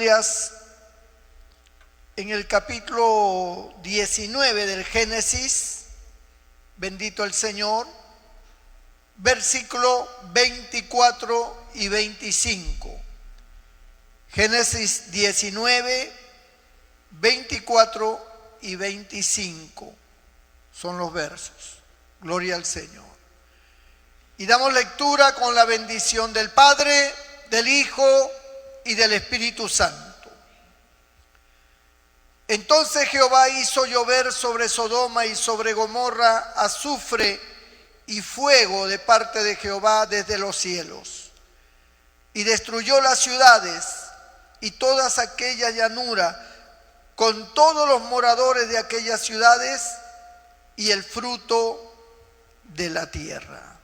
Biblias en el capítulo 19 del Génesis, bendito el Señor, versículo 24 y 25. Génesis 19, 24 y 25 son los versos. Gloria al Señor. Y damos lectura con la bendición del Padre, del Hijo y del Espíritu Santo. Entonces Jehová hizo llover sobre Sodoma y sobre Gomorra azufre y fuego de parte de Jehová desde los cielos, y destruyó las ciudades y todas aquellas llanuras con todos los moradores de aquellas ciudades y el fruto de la tierra.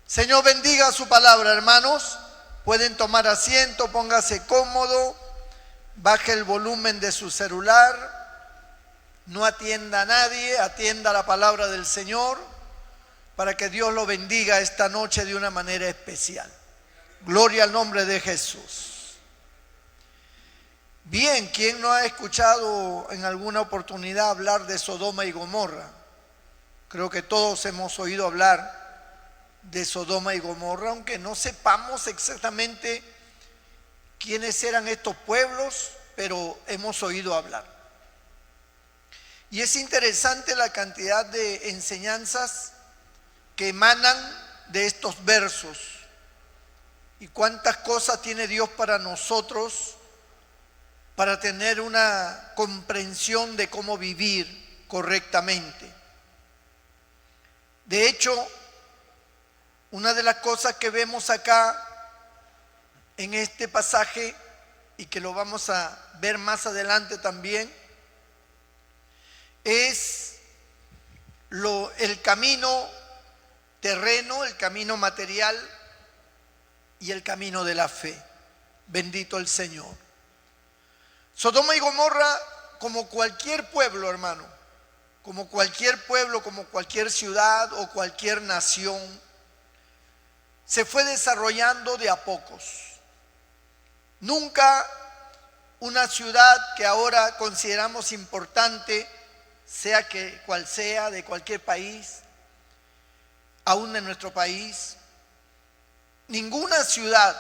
Señor, bendiga su palabra, hermanos. Pueden tomar asiento, póngase cómodo, baje el volumen de su celular, no atienda a nadie, atienda la palabra del Señor para que Dios lo bendiga esta noche de una manera especial. Gloria al nombre de Jesús. Bien, ¿quién no ha escuchado en alguna oportunidad hablar de Sodoma y Gomorra? Creo que todos hemos oído hablar de Sodoma y Gomorra, aunque no sepamos exactamente quiénes eran estos pueblos, pero hemos oído hablar. Y es interesante la cantidad de enseñanzas que emanan de estos versos y cuántas cosas tiene Dios para nosotros para tener una comprensión de cómo vivir correctamente. De hecho, una de las cosas que vemos acá en este pasaje y que lo vamos a ver más adelante también es el camino terreno, el camino material y el camino de la fe. Bendito el Señor. Sodoma y Gomorra, como cualquier pueblo, hermano, como cualquier pueblo, como cualquier ciudad o cualquier nación, se fue desarrollando de a pocos. Nunca una ciudad que ahora consideramos importante, sea que cual sea, de cualquier país, aún de nuestro país, ninguna ciudad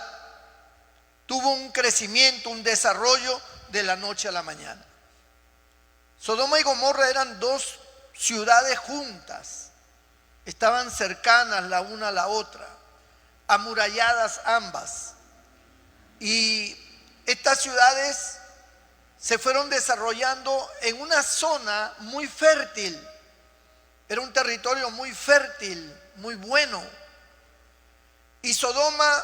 tuvo un crecimiento, un desarrollo de la noche a la mañana. Sodoma y Gomorra eran dos ciudades juntas, estaban cercanas la una a la otra, amuralladas ambas, y estas ciudades se fueron desarrollando en una zona muy fértil. Era un territorio muy fértil, muy bueno, y Sodoma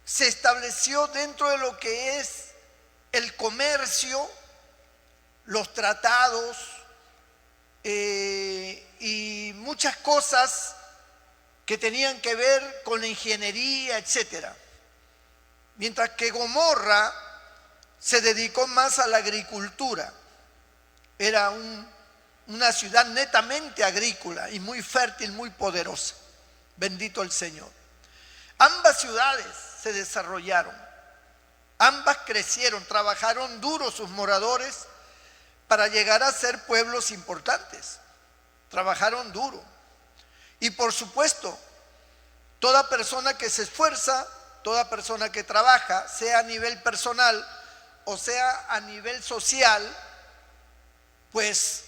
se estableció dentro de lo que es el comercio, los tratados y muchas cosas que tenían que ver con la ingeniería, etcétera. Mientras que Gomorra se dedicó más a la agricultura. Era una ciudad netamente agrícola y muy fértil, muy poderosa. Bendito el Señor. Ambas ciudades se desarrollaron, ambas crecieron, trabajaron duro sus moradores para llegar a ser pueblos importantes. Trabajaron duro. Y por supuesto, toda persona que se esfuerza, toda persona que trabaja, sea a nivel personal o sea a nivel social, pues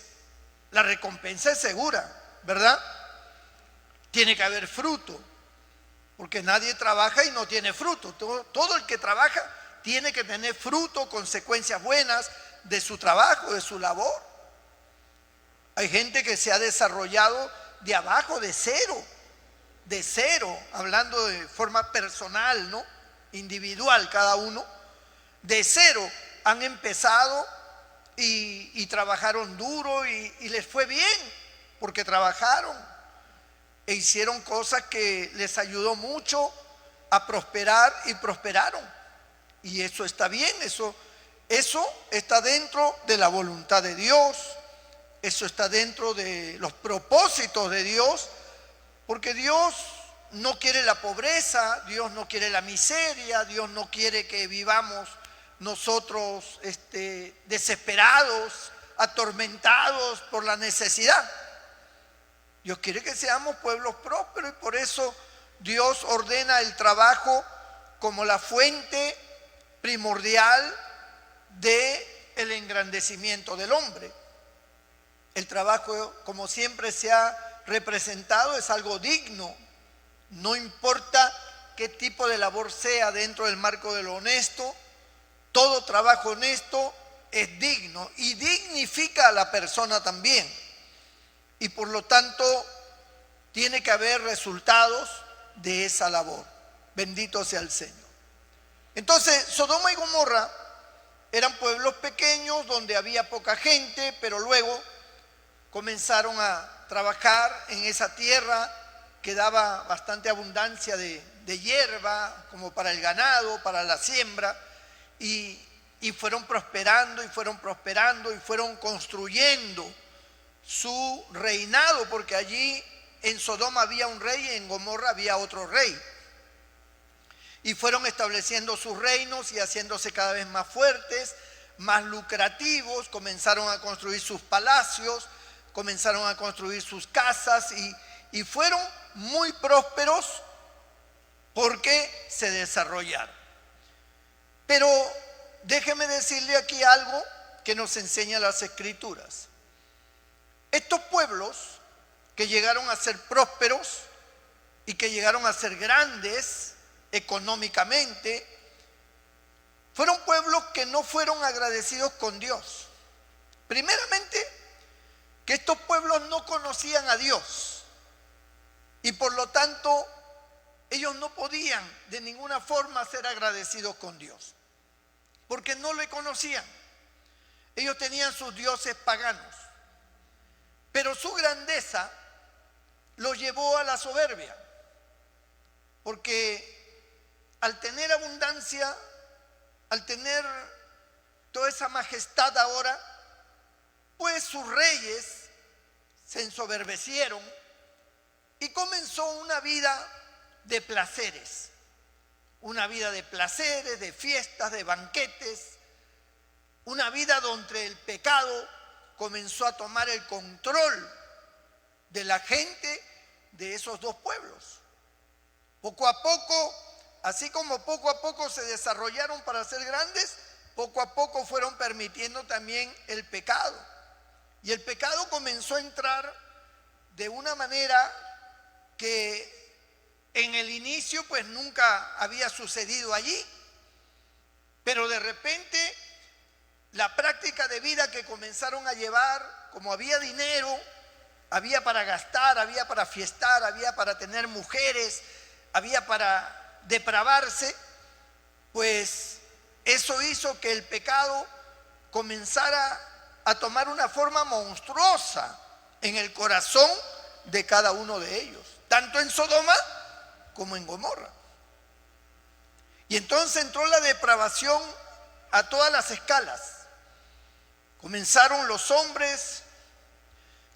la recompensa es segura, ¿verdad? Tiene que haber fruto, porque nadie trabaja y no tiene fruto. Todo el que trabaja tiene que tener fruto, consecuencias buenas de su trabajo, de su labor. Hay gente que se ha desarrollado de abajo, de cero, hablando de forma personal, ¿no? Individual cada uno, de cero han empezado y trabajaron duro y les fue bien, porque trabajaron e hicieron cosas que les ayudó mucho a prosperar y prosperaron. Y eso está bien, eso está dentro de la voluntad de Dios, eso está dentro de los propósitos de Dios, porque Dios no quiere la pobreza, Dios no quiere la miseria, Dios no quiere que vivamos nosotros desesperados, atormentados por la necesidad. Dios quiere que seamos pueblos prósperos y por eso Dios ordena el trabajo como la fuente primordial del engrandecimiento del hombre. El trabajo, como siempre se ha representado, es algo digno. No importa qué tipo de labor sea dentro del marco de lo honesto, todo trabajo honesto es digno y dignifica a la persona también. Y por lo tanto, tiene que haber resultados de esa labor. Bendito sea el Señor. Entonces, Sodoma y Gomorra eran pueblos pequeños donde había poca gente, pero luego comenzaron a trabajar en esa tierra que daba bastante abundancia de hierba, como para el ganado, para la siembra, y fueron prosperando y fueron prosperando y fueron construyendo su reinado, porque allí en Sodoma había un rey y en Gomorra había otro rey. Y fueron estableciendo sus reinos y haciéndose cada vez más fuertes, más lucrativos, comenzaron a construir sus palacios, comenzaron a construir sus casas y fueron muy prósperos porque se desarrollaron. Pero déjeme decirle aquí algo que nos enseña las Escrituras. Estos pueblos que llegaron a ser prósperos y que llegaron a ser grandes económicamente, fueron pueblos que no fueron agradecidos con Dios. Primeramente, que estos pueblos no conocían a Dios y por lo tanto ellos no podían de ninguna forma ser agradecidos con Dios, porque no le conocían. Ellos tenían sus dioses paganos, pero su grandeza los llevó a la soberbia, porque al tener abundancia, al tener toda esa majestad ahora, pues sus reyes se ensoberbecieron y comenzó una vida de placeres, de fiestas, de banquetes, una vida donde el pecado comenzó a tomar el control de la gente de esos dos pueblos. Poco a poco, así como poco a poco se desarrollaron para ser grandes, poco a poco fueron permitiendo también el pecado. Y el pecado comenzó a entrar de una manera que en el inicio pues nunca había sucedido allí. Pero de repente la práctica de vida que comenzaron a llevar, como había dinero, había para gastar, había para fiestar, había para tener mujeres, había para depravarse, pues eso hizo que el pecado comenzara a tomar una forma monstruosa en el corazón de cada uno de ellos, tanto en Sodoma como en Gomorra. Y entonces entró la depravación a todas las escalas. Comenzaron los hombres,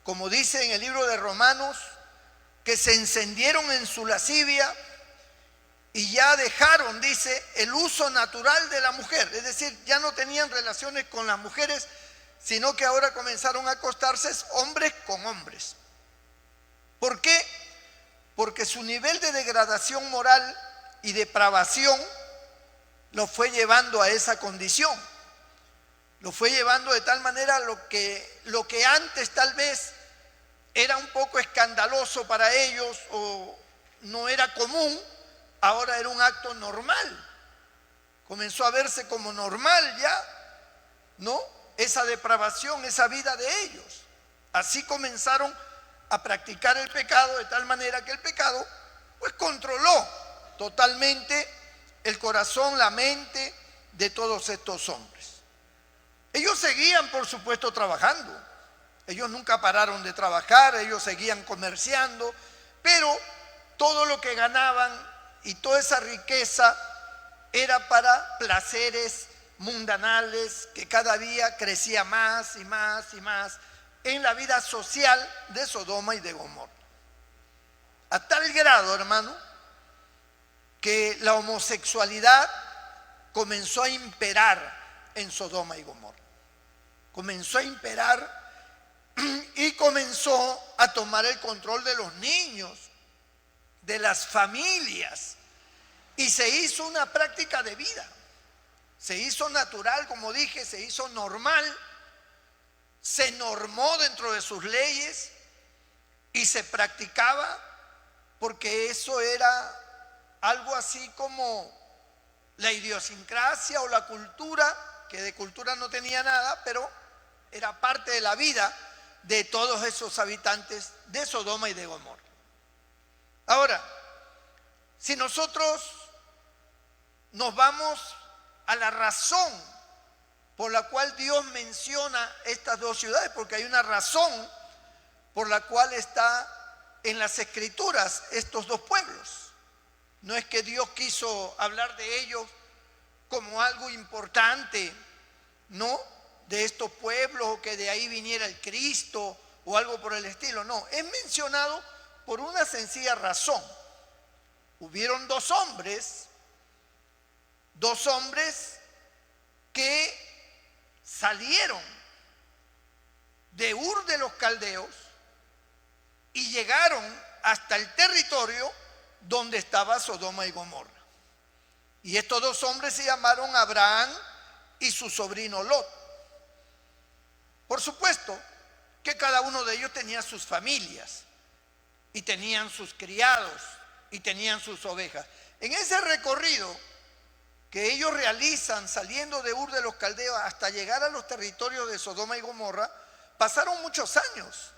como dice en el libro de Romanos, que se encendieron en su lascivia y ya dejaron, dice, el uso natural de la mujer. Es decir, ya no tenían relaciones con las mujeres, sino que ahora comenzaron a acostarse hombres con hombres. ¿Por qué? Porque su nivel de degradación moral y depravación lo fue llevando a esa condición. Lo fue llevando de tal manera lo que antes tal vez era un poco escandaloso para ellos o no era común, ahora era un acto normal. Comenzó a verse como normal ya, ¿no? Esa depravación, esa vida de ellos. Así comenzaron a practicar el pecado de tal manera que el pecado pues controló totalmente el corazón, la mente de todos estos hombres. Ellos seguían, por supuesto, trabajando. Ellos nunca pararon de trabajar, ellos seguían comerciando, pero todo lo que ganaban y toda esa riqueza era para placeres mundanales que cada día crecía más y más y más en la vida social de Sodoma y de Gomorra. A tal grado, hermano, que la homosexualidad comenzó a imperar en Sodoma y Gomorra. Comenzó a imperar y comenzó a tomar el control de los niños, de las familias, y se hizo una práctica de vida. Se hizo natural, como dije, se hizo normal, se normó dentro de sus leyes y se practicaba porque eso era algo así como la idiosincrasia o la cultura, que de cultura no tenía nada, pero era parte de la vida de todos esos habitantes de Sodoma y de Gomorra. Ahora, si nosotros nos vamos a la razón por la cual Dios menciona estas dos ciudades, porque hay una razón por la cual está en las Escrituras estos dos pueblos. No es que Dios quiso hablar de ellos como algo importante, no, de estos pueblos, o que de ahí viniera el Cristo o algo por el estilo. No, es mencionado por una sencilla razón. Hubieron dos hombres que salieron de Ur de los Caldeos y llegaron hasta el territorio donde estaba Sodoma y Gomorra. Y estos dos hombres se llamaron Abraham y su sobrino Lot. Por supuesto que cada uno de ellos tenía sus familias y tenían sus criados y tenían sus ovejas. En ese recorrido que ellos realizan saliendo de Ur de los Caldeos hasta llegar a los territorios de Sodoma y Gomorra, pasaron muchos años.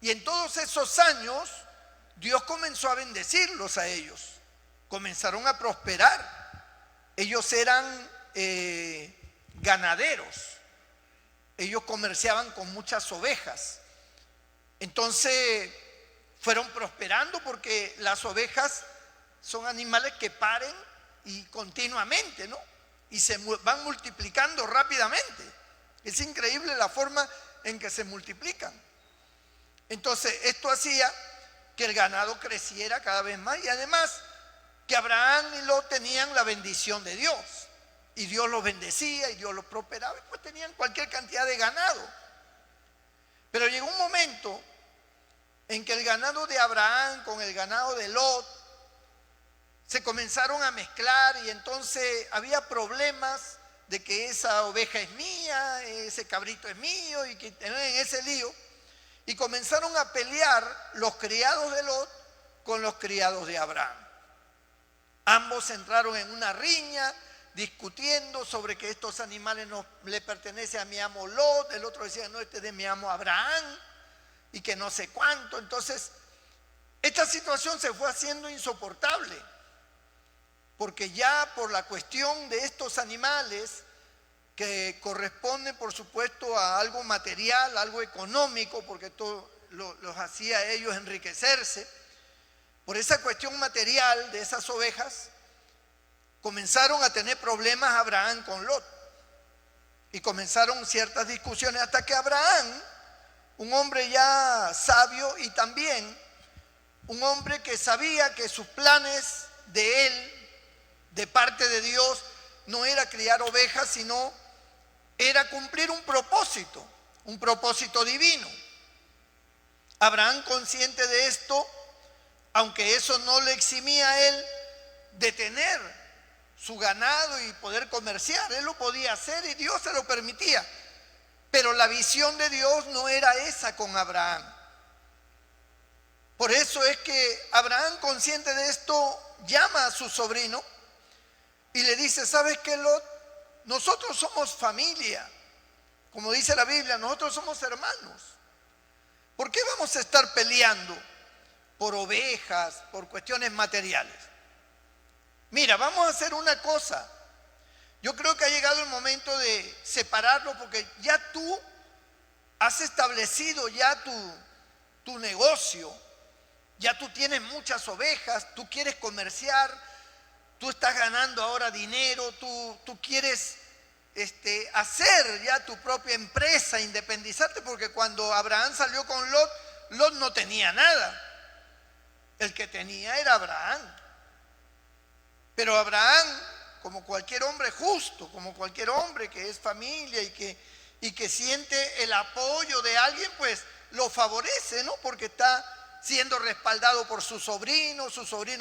Y en todos esos años Dios comenzó a bendecirlos a ellos. Comenzaron a prosperar. Ellos eran ganaderos. Ellos comerciaban con muchas ovejas. Entonces fueron prosperando porque las ovejas son animales que paren y continuamente, ¿no? Y se van multiplicando rápidamente. Es increíble la forma en que se multiplican. Entonces esto hacía que el ganado creciera cada vez más, y además que Abraham y Lot tenían la bendición de Dios, y Dios los bendecía y Dios los prosperaba, y pues tenían cualquier cantidad de ganado. Pero llegó un momento en que el ganado de Abraham con el ganado de Lot se comenzaron a mezclar, y entonces había problemas de que esa oveja es mía, ese cabrito es mío, y que en ese lío, y comenzaron a pelear los criados de Lot con los criados de Abraham. Ambos entraron en una riña discutiendo sobre que estos animales no le pertenecen a mi amo Lot. El otro decía, no, este es de mi amo Abraham, y que no sé cuánto. Entonces esta situación se fue haciendo insoportable, porque ya por la cuestión de estos animales, que corresponden por supuesto a algo material, algo económico, porque todo los hacía a ellos enriquecerse, por esa cuestión material de esas ovejas, comenzaron a tener problemas Abraham con Lot, y comenzaron ciertas discusiones, hasta que Abraham, un hombre ya sabio y también un hombre que sabía que sus planes de él, de parte de Dios, no era criar ovejas, sino era cumplir un propósito divino. Abraham, consciente de esto, aunque eso no le eximía a él de tener su ganado y poder comerciar, él lo podía hacer y Dios se lo permitía, pero la visión de Dios no era esa con Abraham. Por eso es que Abraham, consciente de esto, llama a su sobrino y le dice, ¿sabes qué, Lot? Nosotros somos familia, como dice la Biblia, nosotros somos hermanos. ¿Por qué vamos a estar peleando por ovejas, por cuestiones materiales? Mira, vamos a hacer una cosa. Yo creo que ha llegado el momento de separarlo, porque ya tú has establecido ya tu negocio, ya tú tienes muchas ovejas, tú quieres comerciar, tú estás ganando ahora dinero, tú quieres hacer ya tu propia empresa, independizarte, porque cuando Abraham salió con Lot, Lot no tenía nada. El que tenía era Abraham. Pero Abraham, como cualquier hombre justo, como cualquier hombre que es familia y que siente el apoyo de alguien, pues lo favorece, ¿no? Porque está siendo respaldado por su sobrino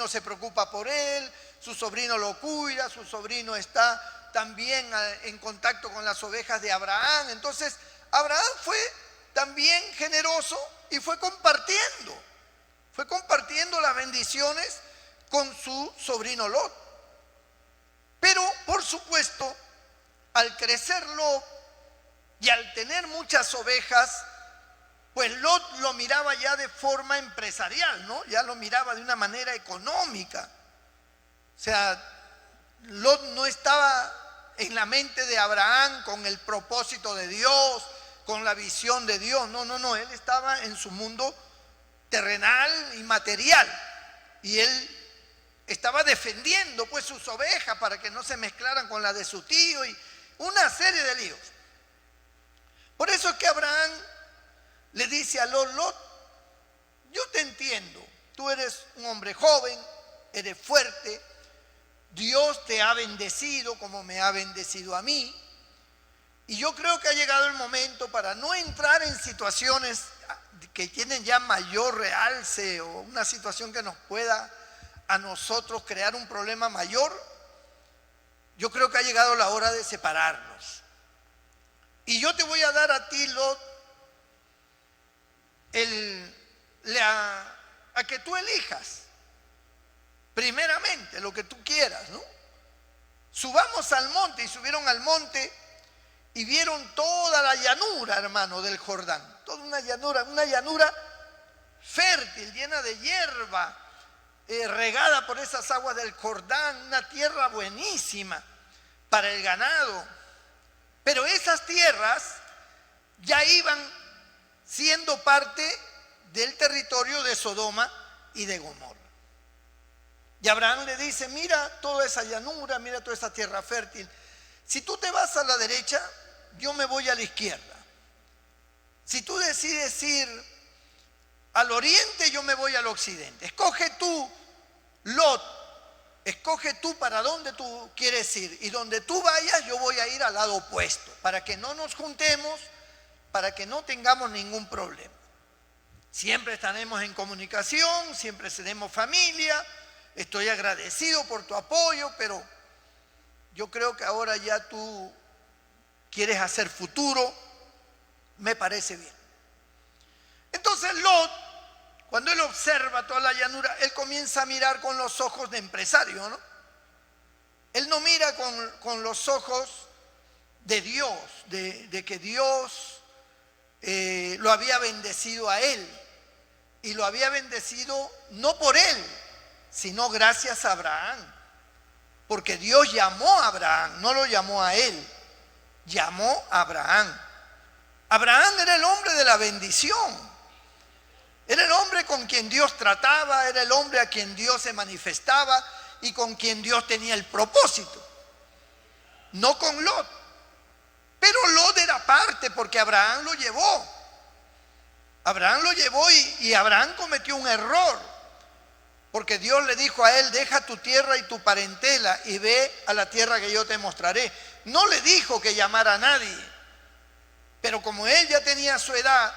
se preocupa por él, su sobrino lo cuida, su sobrino está también en contacto con las ovejas de Abraham. Entonces, Abraham fue también generoso y fue compartiendo las bendiciones con su sobrino Lot. Pero, por supuesto, al crecer Lot y al tener muchas ovejas, pues Lot lo miraba ya de forma empresarial, ¿no? Ya lo miraba de una manera económica. O sea, Lot no estaba en la mente de Abraham con el propósito de Dios, con la visión de Dios. No, él estaba en su mundo terrenal y material. Y él estaba defendiendo pues sus ovejas para que no se mezclaran con la de su tío y una serie de líos. Por eso es que Abraham le dice a Lot: Lot, yo te entiendo, tú eres un hombre joven, eres fuerte, Dios te ha bendecido como me ha bendecido a mí, y yo creo que ha llegado el momento para no entrar en situaciones que tienen ya mayor realce o una situación que nos pueda a nosotros crear un problema mayor. Yo creo que ha llegado la hora de separarnos. Y yo te voy a dar a ti, Lot, a que tú elijas primeramente lo que tú quieras, ¿no? Subamos al monte. Y subieron al monte y vieron toda la llanura, hermano, del Jordán. Toda una llanura fértil, llena de hierba, regada por esas aguas del Jordán, una tierra buenísima para el ganado. Pero esas tierras ya iban siendo parte del territorio de Sodoma y de Gomorra. Y Abraham le dice: mira toda esa llanura, mira toda esa tierra fértil. Si tú te vas a la derecha, yo me voy a la izquierda. Si tú decides ir al oriente, yo me voy al occidente. Escoge tú, Lot, escoge tú para dónde tú quieres ir. Y donde tú vayas, yo voy a ir al lado opuesto, para que no nos juntemos, para que no tengamos ningún problema. Siempre estaremos en comunicación, siempre seremos familia. Estoy agradecido por tu apoyo, pero yo creo que ahora ya tú quieres hacer futuro. Me parece bien. Entonces Lot, cuando él observa toda la llanura, él comienza a mirar con los ojos de empresario, ¿no? Él no mira con los ojos de Dios, de que Dios lo había bendecido a él. Y lo había bendecido no por él, sino gracias a Abraham. Porque Dios llamó a Abraham, no lo llamó a él, llamó a Abraham. Abraham era el hombre de la bendición. Era el hombre con quien Dios trataba, era el hombre a quien Dios se manifestaba y con quien Dios tenía el propósito. No con Lot. Pero Lot era parte porque Abraham lo llevó. Abraham lo llevó y Abraham cometió un error. Porque Dios le dijo a él: deja tu tierra y tu parentela y ve a la tierra que yo te mostraré. No le dijo que llamara a nadie. Pero como él ya tenía su edad,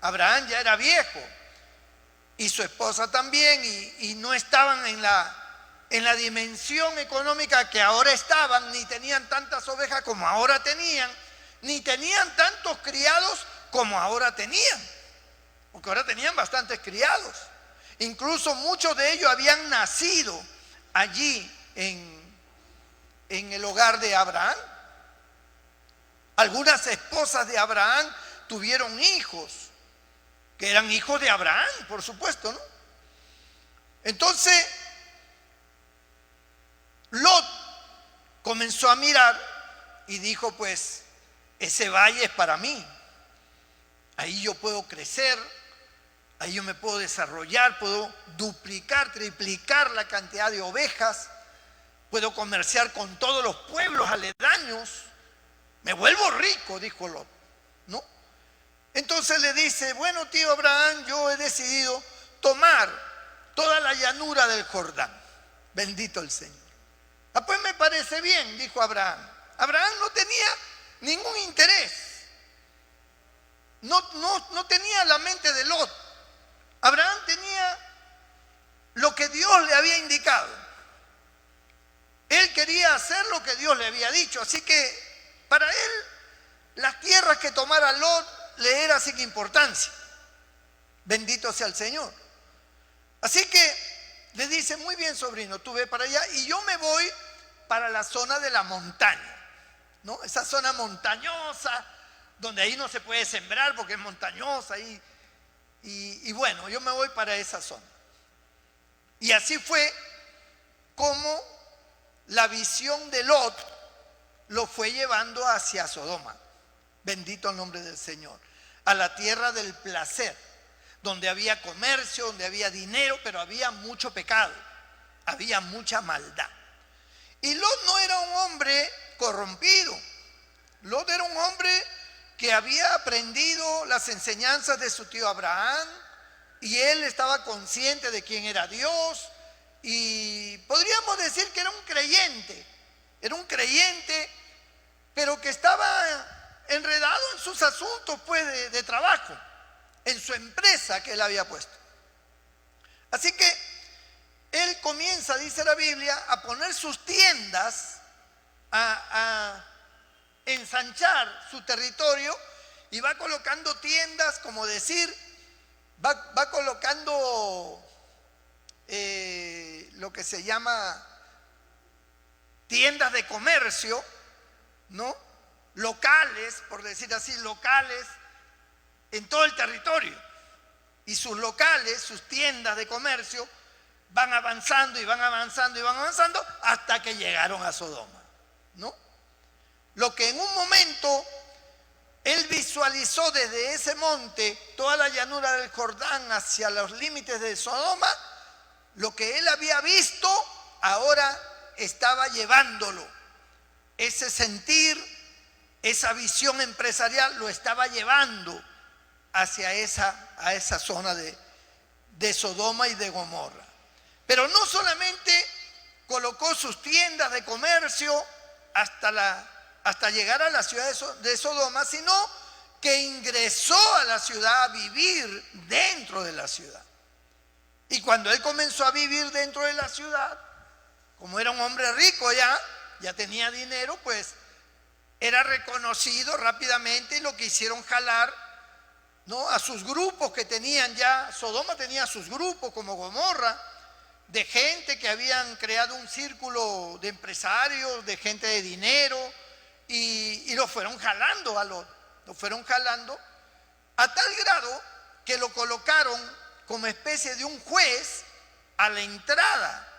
Abraham ya era viejo y su esposa también, y no estaban en la dimensión económica que ahora estaban, ni tenían tantas ovejas como ahora tenían, ni tenían tantos criados como ahora tenían, porque ahora tenían bastantes criados. Incluso muchos de ellos habían nacido allí en el hogar de Abraham. Algunas esposas de Abraham tuvieron hijos, que eran hijos de Abraham, por supuesto, ¿no? Entonces, Lot comenzó a mirar y dijo: pues, ese valle es para mí. Ahí yo puedo crecer, ahí yo me puedo desarrollar, puedo duplicar, triplicar la cantidad de ovejas, puedo comerciar con todos los pueblos aledaños. Me vuelvo rico, dijo Lot, ¿no? Entonces le dice: bueno, tío Abraham, yo he decidido tomar toda la llanura del Jordán. Bendito el Señor. Ah, pues me parece bien, dijo Abraham. Abraham no tenía ningún interés. No tenía la mente de Lot. Abraham tenía lo que Dios le había indicado. Él quería hacer lo que Dios le había dicho. Así que para él las tierras que tomara Lot le era sin importancia. Bendito sea el Señor. Así que le dice, muy bien, sobrino, tú ve para allá y yo me voy para la zona de la montaña, ¿no? Esa zona montañosa, donde ahí no se puede sembrar porque es montañosa y bueno, yo me voy para esa zona. Y así fue como la visión de Lot lo fue llevando hacia Sodoma. Bendito el nombre del Señor. A la tierra del placer, donde había comercio, donde había dinero, pero había mucho pecado, había mucha maldad. Y Lot no era un hombre corrompido. Lot era un hombre que había aprendido las enseñanzas de su tío Abraham y él estaba consciente de quién era Dios y podríamos decir que era un creyente, pero que estaba enredado en sus asuntos pues de trabajo, en su empresa que él había puesto. Así que él comienza, dice la Biblia, a poner sus tiendas, a ensanchar su territorio y va colocando tiendas, como decir, va colocando lo que se llama tiendas de comercio, ¿no? Locales, por decir así, locales en todo el territorio. Y sus locales, sus tiendas de comercio, van avanzando y van avanzando y van avanzando hasta que llegaron a Sodoma, ¿no? Lo que en un momento él visualizó desde ese monte, toda la llanura del Jordán hacia los límites de Sodoma, lo que él había visto, ahora estaba llevándolo. Ese sentir, esa visión empresarial lo estaba llevando hacia esa zona de Sodoma y de Gomorra. Pero no solamente colocó sus tiendas de comercio hasta llegar a la ciudad de Sodoma, sino que ingresó a la ciudad a vivir dentro de la ciudad. Y cuando él comenzó a vivir dentro de la ciudad, como era un hombre rico ya tenía dinero, pues era reconocido rápidamente y lo que hicieron jalar, ¿no?, a sus grupos que tenían ya. Sodoma tenía sus grupos como Gomorra, de gente que habían creado un círculo de empresarios, de gente de dinero, y lo fueron jalando a Lot, lo fueron jalando a tal grado que lo colocaron como especie de un juez a la entrada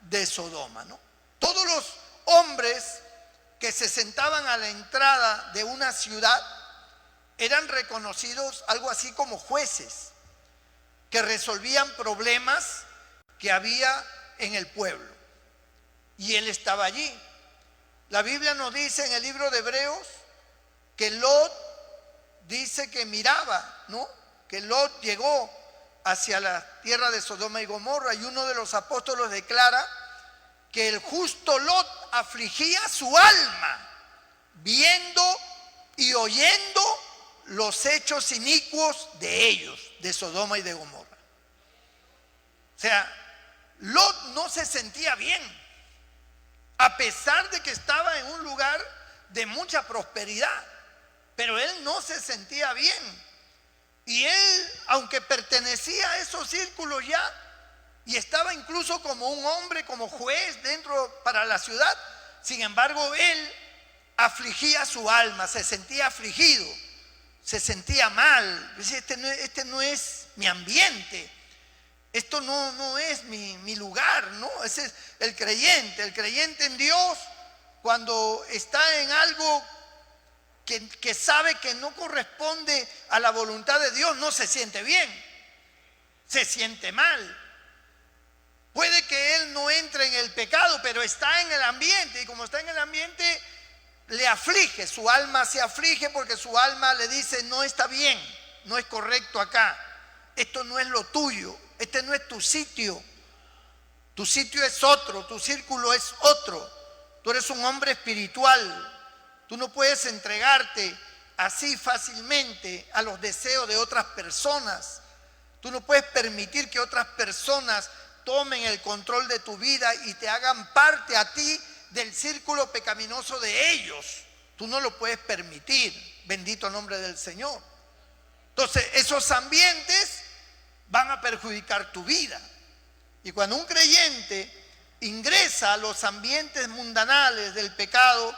de Sodoma, ¿no? Todos los hombres que se sentaban a la entrada de una ciudad eran reconocidos algo así como jueces que resolvían problemas que había en el pueblo. Y él estaba allí. La Biblia nos dice en el libro de Hebreos que Lot dice que miraba, ¿no?, que Lot llegó hacia la tierra de Sodoma y Gomorra, y uno de los apóstoles declara que el justo Lot afligía su alma viendo y oyendo los hechos inicuos de ellos, de Sodoma y de Gomorra. O sea, Lot no se sentía bien, a pesar de que estaba en un lugar de mucha prosperidad, pero él no se sentía bien. Y él, aunque pertenecía a esos círculos ya, y estaba incluso como un hombre, como juez dentro para la ciudad, sin embargo él afligía su alma, se sentía afligido, se sentía mal. Decía, este no es mi ambiente, esto no es mi lugar, ¿no? Ese es el creyente en Dios, cuando está en algo que sabe que no corresponde a la voluntad de Dios, no se siente bien, se siente mal. Puede que él no entre en el pecado, pero está en el ambiente, y como está en el ambiente, le aflige, su alma se aflige porque su alma le dice, no está bien, no es correcto acá, esto no es lo tuyo, este no es tu sitio es otro, tu círculo es otro. Tú eres un hombre espiritual. Tú no puedes entregarte así fácilmente a los deseos de otras personas. Tú no puedes permitir que otras personas tomen el control de tu vida y te hagan parte a ti del círculo pecaminoso de ellos. Tú no lo puedes permitir. Bendito nombre del Señor. Entonces, esos ambientes van a perjudicar tu vida. Y cuando un creyente ingresa a los ambientes mundanales del pecado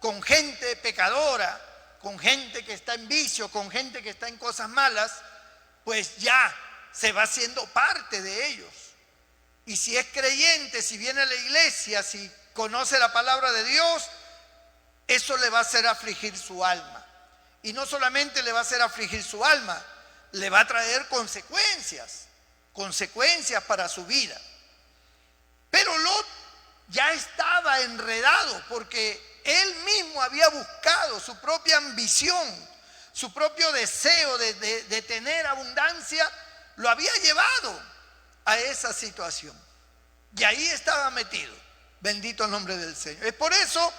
con gente pecadora, con gente que está en vicio, con gente que está en cosas malas, pues ya se va haciendo parte de ellos. Y si es creyente, si viene a la iglesia, si conoce la palabra de Dios, eso le va a hacer afligir su alma. Y no solamente le va a hacer afligir su alma, le va a traer consecuencias para su vida. Pero Lot ya estaba enredado porque él mismo había buscado su propia ambición, su propio deseo de tener abundancia, lo había llevado a esa situación. Y ahí estaba metido. Bendito el nombre del Señor. Es por eso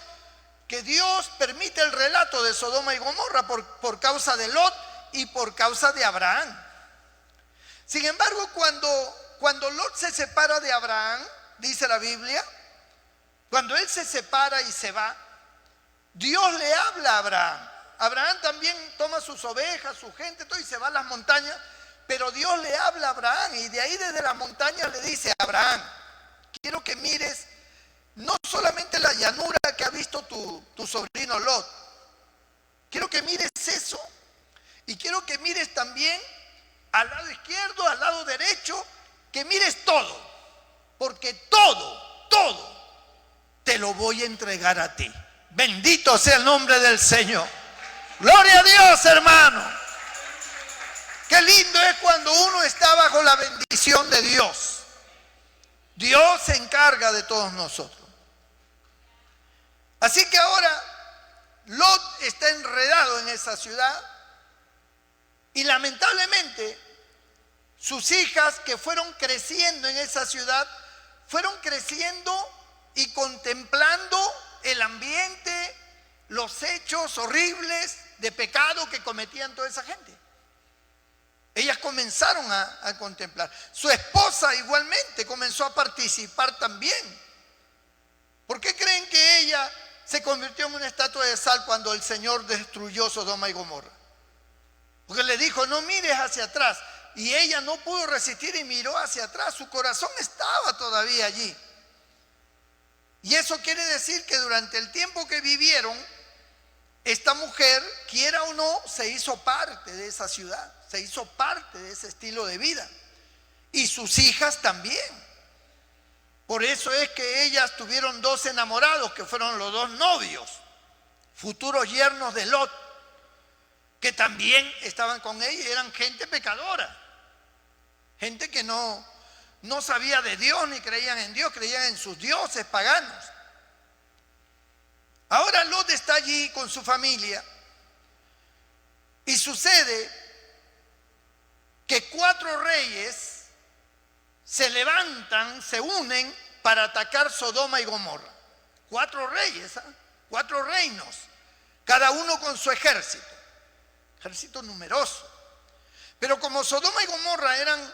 que Dios permite el relato de Sodoma y Gomorra por causa de Lot y por causa de Abraham. Sin embargo, cuando Lot se separa de Abraham, dice la Biblia, cuando él se separa y se va, Dios le habla a Abraham. Abraham también toma sus ovejas, su gente, todo, y se va a las montañas, pero Dios le habla a Abraham y de ahí desde las montañas le dice: Abraham, quiero que mires no solamente la llanura que ha visto tu sobrino Lot, quiero que mires eso y quiero que mires también al lado izquierdo, al lado derecho, que mires todo, porque todo te lo voy a entregar a ti. Bendito sea el nombre del Señor. Gloria a Dios, hermano. Qué lindo es cuando uno está bajo la bendición de Dios. Dios se encarga de todos nosotros. Así que ahora Lot está enredado en esa ciudad y lamentablemente sus hijas que fueron creciendo en esa ciudad, fueron creciendo y contemplando el ambiente, los hechos horribles de pecado que cometían toda esa gente. Ellas comenzaron a contemplar. Su esposa igualmente comenzó a participar también. ¿Por qué creen que ella se convirtió en una estatua de sal cuando el Señor destruyó Sodoma y Gomorra? Porque le dijo: no mires hacia atrás. Y ella no pudo resistir y miró hacia atrás. Su corazón estaba todavía allí. Y eso quiere decir que durante el tiempo que vivieron, esta mujer, quiera o no, se hizo parte de esa ciudad, se hizo parte de ese estilo de vida. Y sus hijas también. Por eso es que ellas tuvieron 2 enamorados, que fueron los 2 novios, futuros yernos de Lot, que también estaban con ella y eran gente pecadora. Gente que no sabía de Dios ni creían en Dios, creían en sus dioses paganos. Ahora Lot está allí con su familia y sucede que 4 reyes se levantan, se unen para atacar Sodoma y Gomorra. 4 reyes, 4 reinos, cada uno con su ejército numeroso. Pero como Sodoma y Gomorra eran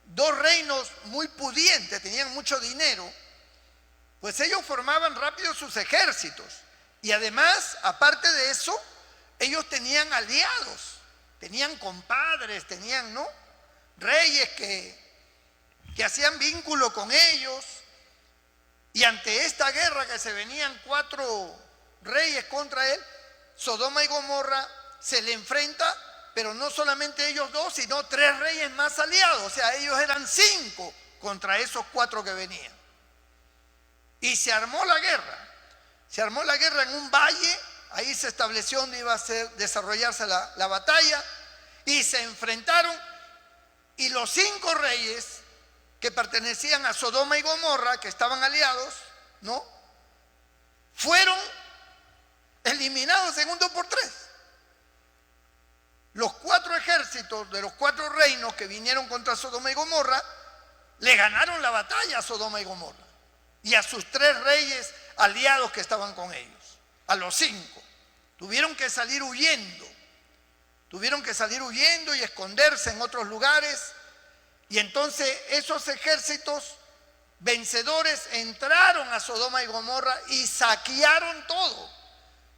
2 reinos muy pudientes, tenían mucho dinero, pues ellos formaban rápido sus ejércitos. Y además, aparte de eso, ellos tenían aliados, tenían compadres, tenían, ¿no?, reyes que hacían vínculo con ellos. Y ante esta guerra que se venían 4 reyes contra él, Sodoma y Gomorra se le enfrenta, pero no solamente ellos 2, sino 3 reyes más aliados. O sea, ellos eran 5 contra esos 4 que venían. Y se armó la guerra. Se armó la guerra en un valle. Ahí se estableció donde iba a desarrollarse la batalla. Y se enfrentaron. Y los 5 reyes que pertenecían a Sodoma y Gomorra, que estaban aliados, ¿no?, fueron eliminados en un 2 por 3. Los 4 ejércitos de los 4 reinos que vinieron contra Sodoma y Gomorra le ganaron la batalla a Sodoma y Gomorra. Y a sus 3 reyes aliados que estaban con ellos. A los 5. Tuvieron que salir huyendo. Tuvieron que salir huyendo y esconderse en otros lugares. Y entonces esos ejércitos vencedores entraron a Sodoma y Gomorra y saquearon todo.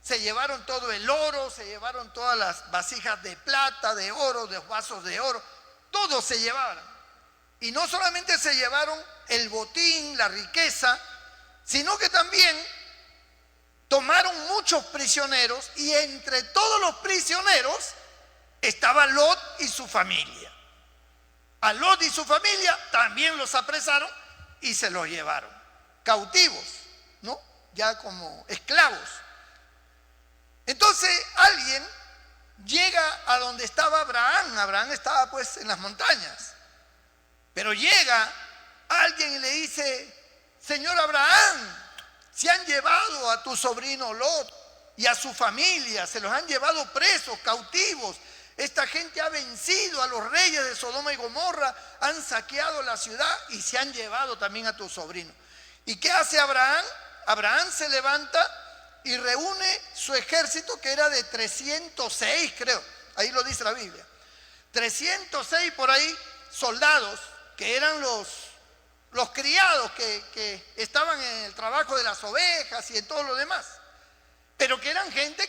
Se llevaron todo el oro, se llevaron todas las vasijas de plata, de oro, de vasos de oro. Todo se llevaron. Y no solamente se llevaron el botín, la riqueza, sino que también tomaron muchos prisioneros, y entre todos los prisioneros estaba Lot y su familia. A Lot y su familia también los apresaron y se los llevaron, cautivos, ¿no? Ya como esclavos. Entonces alguien llega a donde estaba Abraham. Abraham estaba pues en las montañas. Pero llega alguien y le dice: Señor Abraham, se han llevado a tu sobrino Lot y a su familia, se los han llevado presos, cautivos. Esta gente ha vencido a los reyes de Sodoma y Gomorra, han saqueado la ciudad y se han llevado también a tu sobrino. ¿Y qué hace Abraham? Abraham se levanta y reúne su ejército, que era de 306, creo, ahí lo dice la Biblia. 306 por ahí soldados, que eran los criados que estaban en el trabajo de las ovejas y en todo lo demás, pero que eran gente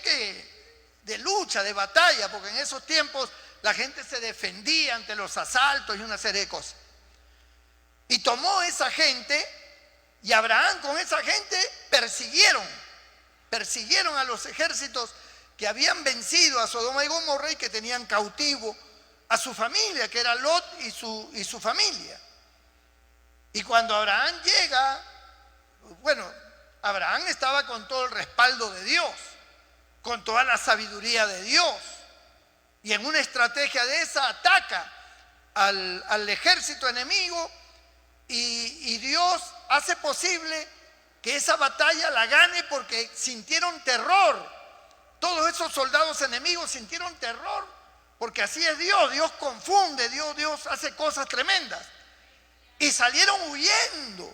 de lucha, de batalla, porque en esos tiempos la gente se defendía ante los asaltos y una serie de cosas. Y tomó esa gente, y Abraham con esa gente persiguieron a los ejércitos que habían vencido a Sodoma y Gomorra y que tenían cautivo a su familia, que era Lot y su familia. Y cuando Abraham llega, bueno, Abraham estaba con todo el respaldo de Dios, con toda la sabiduría de Dios, y en una estrategia de esa ataca al ejército enemigo, y Dios hace posible que esa batalla la gane, porque sintieron terror. Todos esos soldados enemigos sintieron terror, porque así es Dios. Dios confunde, Dios hace cosas tremendas. Y salieron huyendo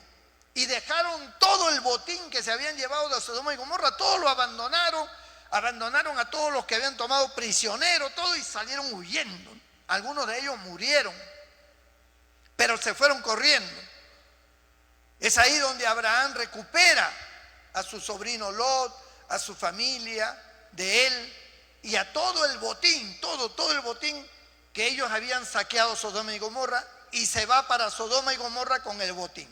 y dejaron todo el botín que se habían llevado de Sodoma y Gomorra, todo lo abandonaron a todos los que habían tomado prisioneros, todo, y salieron huyendo. Algunos de ellos murieron, pero se fueron corriendo. Es ahí donde Abraham recupera a su sobrino Lot, a su familia de él, y a todo el botín, todo el botín que ellos habían saqueado Sodoma y Gomorra, y se va para Sodoma y Gomorra con el botín.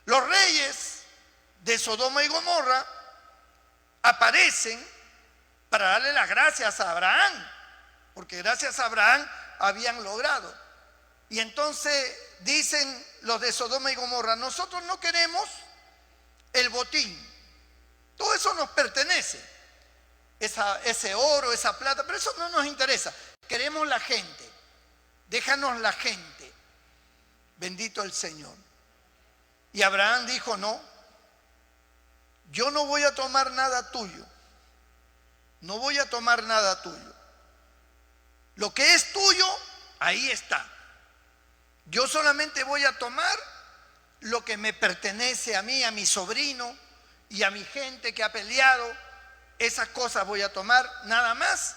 Los reyes de Sodoma y Gomorra aparecen para darle las gracias a Abraham, porque gracias a Abraham habían logrado. Y entonces dicen los de Sodoma y Gomorra: nosotros no queremos el botín, todo eso nos pertenece, ese oro, esa plata, pero eso no nos interesa, queremos la gente, déjanos la gente. Bendito el Señor. Y Abraham dijo: no, yo no voy a tomar nada tuyo, no voy a tomar nada tuyo. Lo que es tuyo, ahí está. Yo solamente voy a tomar lo que me pertenece a mí, a mi sobrino y a mi gente que ha peleado. Esas cosas voy a tomar, nada más,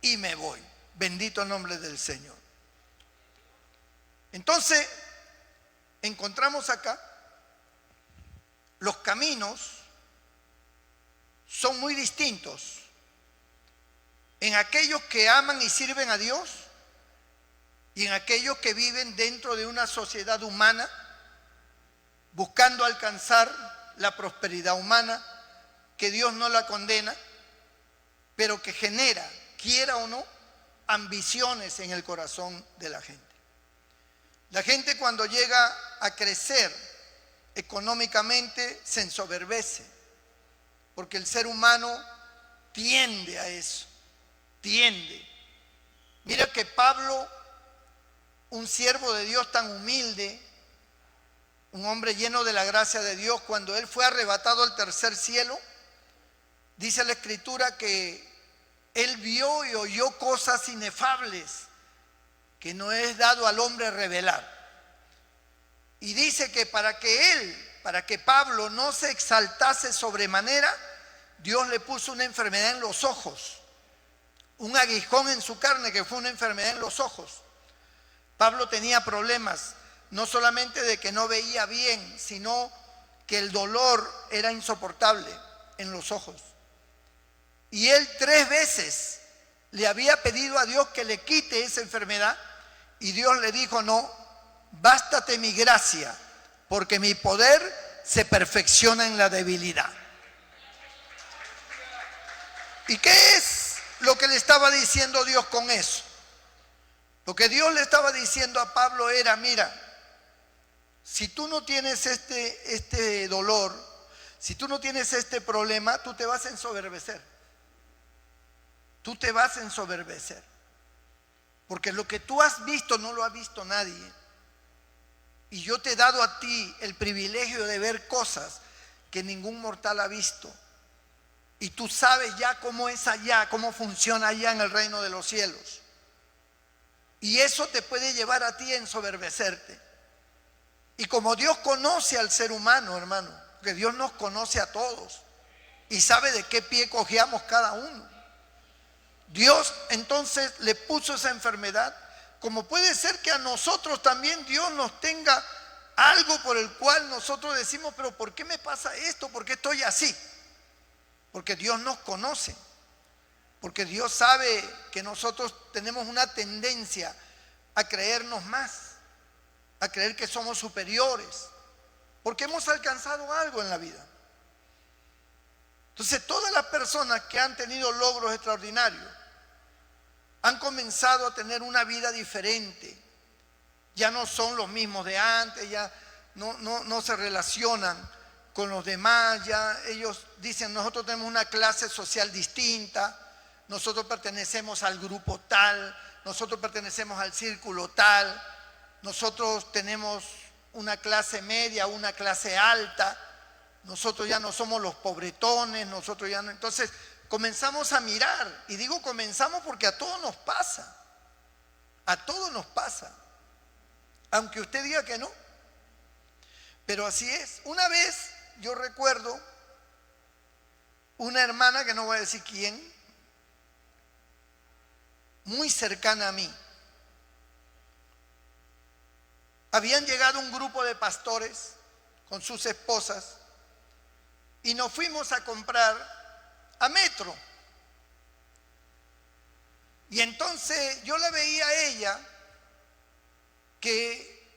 y me voy. Bendito el nombre del Señor. Entonces, encontramos acá, los caminos son muy distintos en aquellos que aman y sirven a Dios y en aquellos que viven dentro de una sociedad humana, buscando alcanzar la prosperidad humana, que Dios no la condena, pero que genera, quiera o no, ambiciones en el corazón de la gente. La gente, cuando llega a crecer económicamente, se ensoberbece, porque el ser humano tiende a eso, tiende. Mira que Pablo, un siervo de Dios tan humilde, un hombre lleno de la gracia de Dios, cuando él fue arrebatado al tercer cielo, dice la Escritura que él vio y oyó cosas inefables que no es dado al hombre revelar. Y dice que para que él para que Pablo no se exaltase sobremanera, Dios le puso una enfermedad en los ojos, un aguijón en su carne que fue una enfermedad en los ojos. Pablo tenía problemas, no solamente de que no veía bien, sino que el dolor era insoportable en los ojos. Y él 3 veces le había pedido a Dios que le quite esa enfermedad, y Dios le dijo: no, bástate mi gracia, porque mi poder se perfecciona en la debilidad. ¿Y qué es lo que le estaba diciendo Dios con eso? Lo que Dios le estaba diciendo a Pablo era: mira, si tú no tienes este dolor, si tú no tienes este problema, tú te vas a ensoberbecer. Tú te vas a ensoberbecer. Porque lo que tú has visto no lo ha visto nadie. Y yo te he dado a ti el privilegio de ver cosas que ningún mortal ha visto. Y tú sabes ya cómo es allá, cómo funciona allá en el reino de los cielos. Y eso te puede llevar a ti a ensoberbecerte. Y como Dios conoce al ser humano, hermano, porque Dios nos conoce a todos y sabe de qué pie cojeamos cada uno, Dios entonces le puso esa enfermedad. Como puede ser que a nosotros también Dios nos tenga algo por el cual nosotros decimos: pero ¿por qué me pasa esto? ¿Por qué estoy así? Porque Dios nos conoce, porque Dios sabe que nosotros tenemos una tendencia a creernos más, a creer que somos superiores, porque hemos alcanzado algo en la vida. Entonces, todas las personas que han tenido logros extraordinarios han comenzado a tener una vida diferente. Ya no son los mismos de antes, ya no se relacionan con los demás, ya ellos dicen: nosotros tenemos una clase social distinta, nosotros pertenecemos al grupo tal, nosotros pertenecemos al círculo tal, nosotros tenemos una clase media, una clase alta, nosotros ya no somos los pobretones, nosotros ya no. Entonces comenzamos a mirar, y digo comenzamos porque a todos nos pasa, aunque usted diga que no, pero así es. Una vez yo recuerdo una hermana, que no voy a decir quién, muy cercana a mí. Habían llegado un grupo de pastores con sus esposas y nos fuimos a comprar a Metro. Y entonces yo la veía a ella, que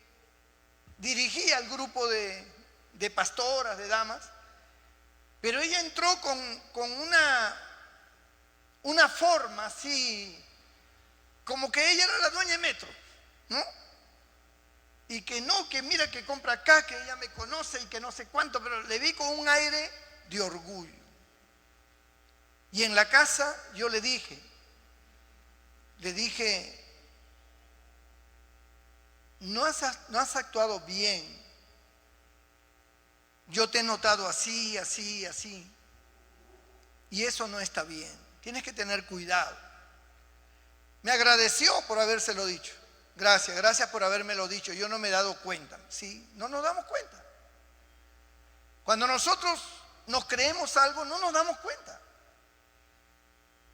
dirigía el grupo de pastoras, de damas, pero ella entró con una forma así, como que ella era la dueña de Metro, ¿no? Y que no, que mira que compra acá, que ella me conoce y que no sé cuánto, pero le vi con un aire de orgullo. Y en la casa yo le dije, no has actuado bien. Yo te he notado así, así, así. Y eso no está bien. Tienes que tener cuidado. Me agradeció por habérselo dicho. Gracias por habérmelo dicho. Yo no me he dado cuenta. ¿Sí? No nos damos cuenta. Cuando nosotros nos creemos algo, no nos damos cuenta.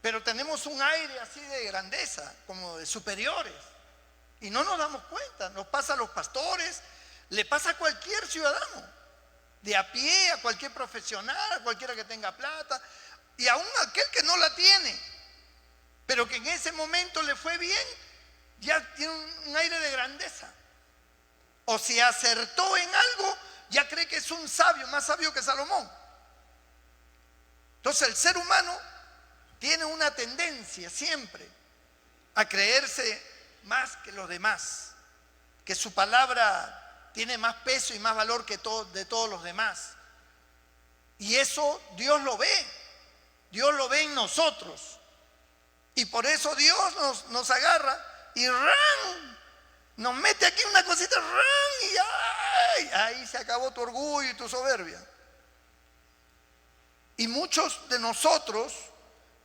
Pero tenemos un aire así de grandeza, como de superiores. Y no nos damos cuenta. Nos pasa a los pastores, le pasa a cualquier ciudadano, de a pie, a cualquier profesional, a cualquiera que tenga plata, y aún aquel que no la tiene, pero que en ese momento le fue bien, ya tiene un aire de grandeza. O si acertó en algo, ya cree que es un sabio, más sabio que Salomón. Entonces el ser humano tiene una tendencia siempre a creerse más que los demás, que su palabra tiene más peso y más valor que de todos los demás. Y eso Dios lo ve en nosotros. Y por eso Dios nos agarra y ¡ran! Nos mete aquí una cosita, ¡ran! Y ¡ay! Ahí se acabó tu orgullo y tu soberbia. Y muchos de nosotros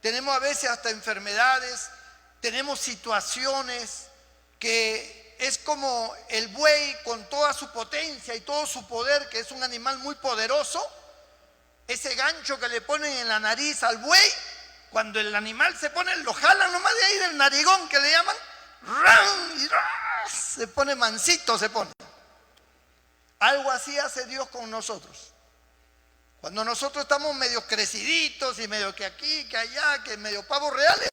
tenemos a veces hasta enfermedades, tenemos situaciones que es como el buey con toda su potencia y todo su poder, que es un animal muy poderoso. Ese gancho que le ponen en la nariz al buey, cuando el animal se pone, lo jalan nomás de ahí del narigón que le llaman, ¡ran! Y ¡ras! Se pone mansito, se pone. Algo así hace Dios con nosotros. Cuando nosotros estamos medio creciditos y medio que aquí, que allá, que medio pavos reales,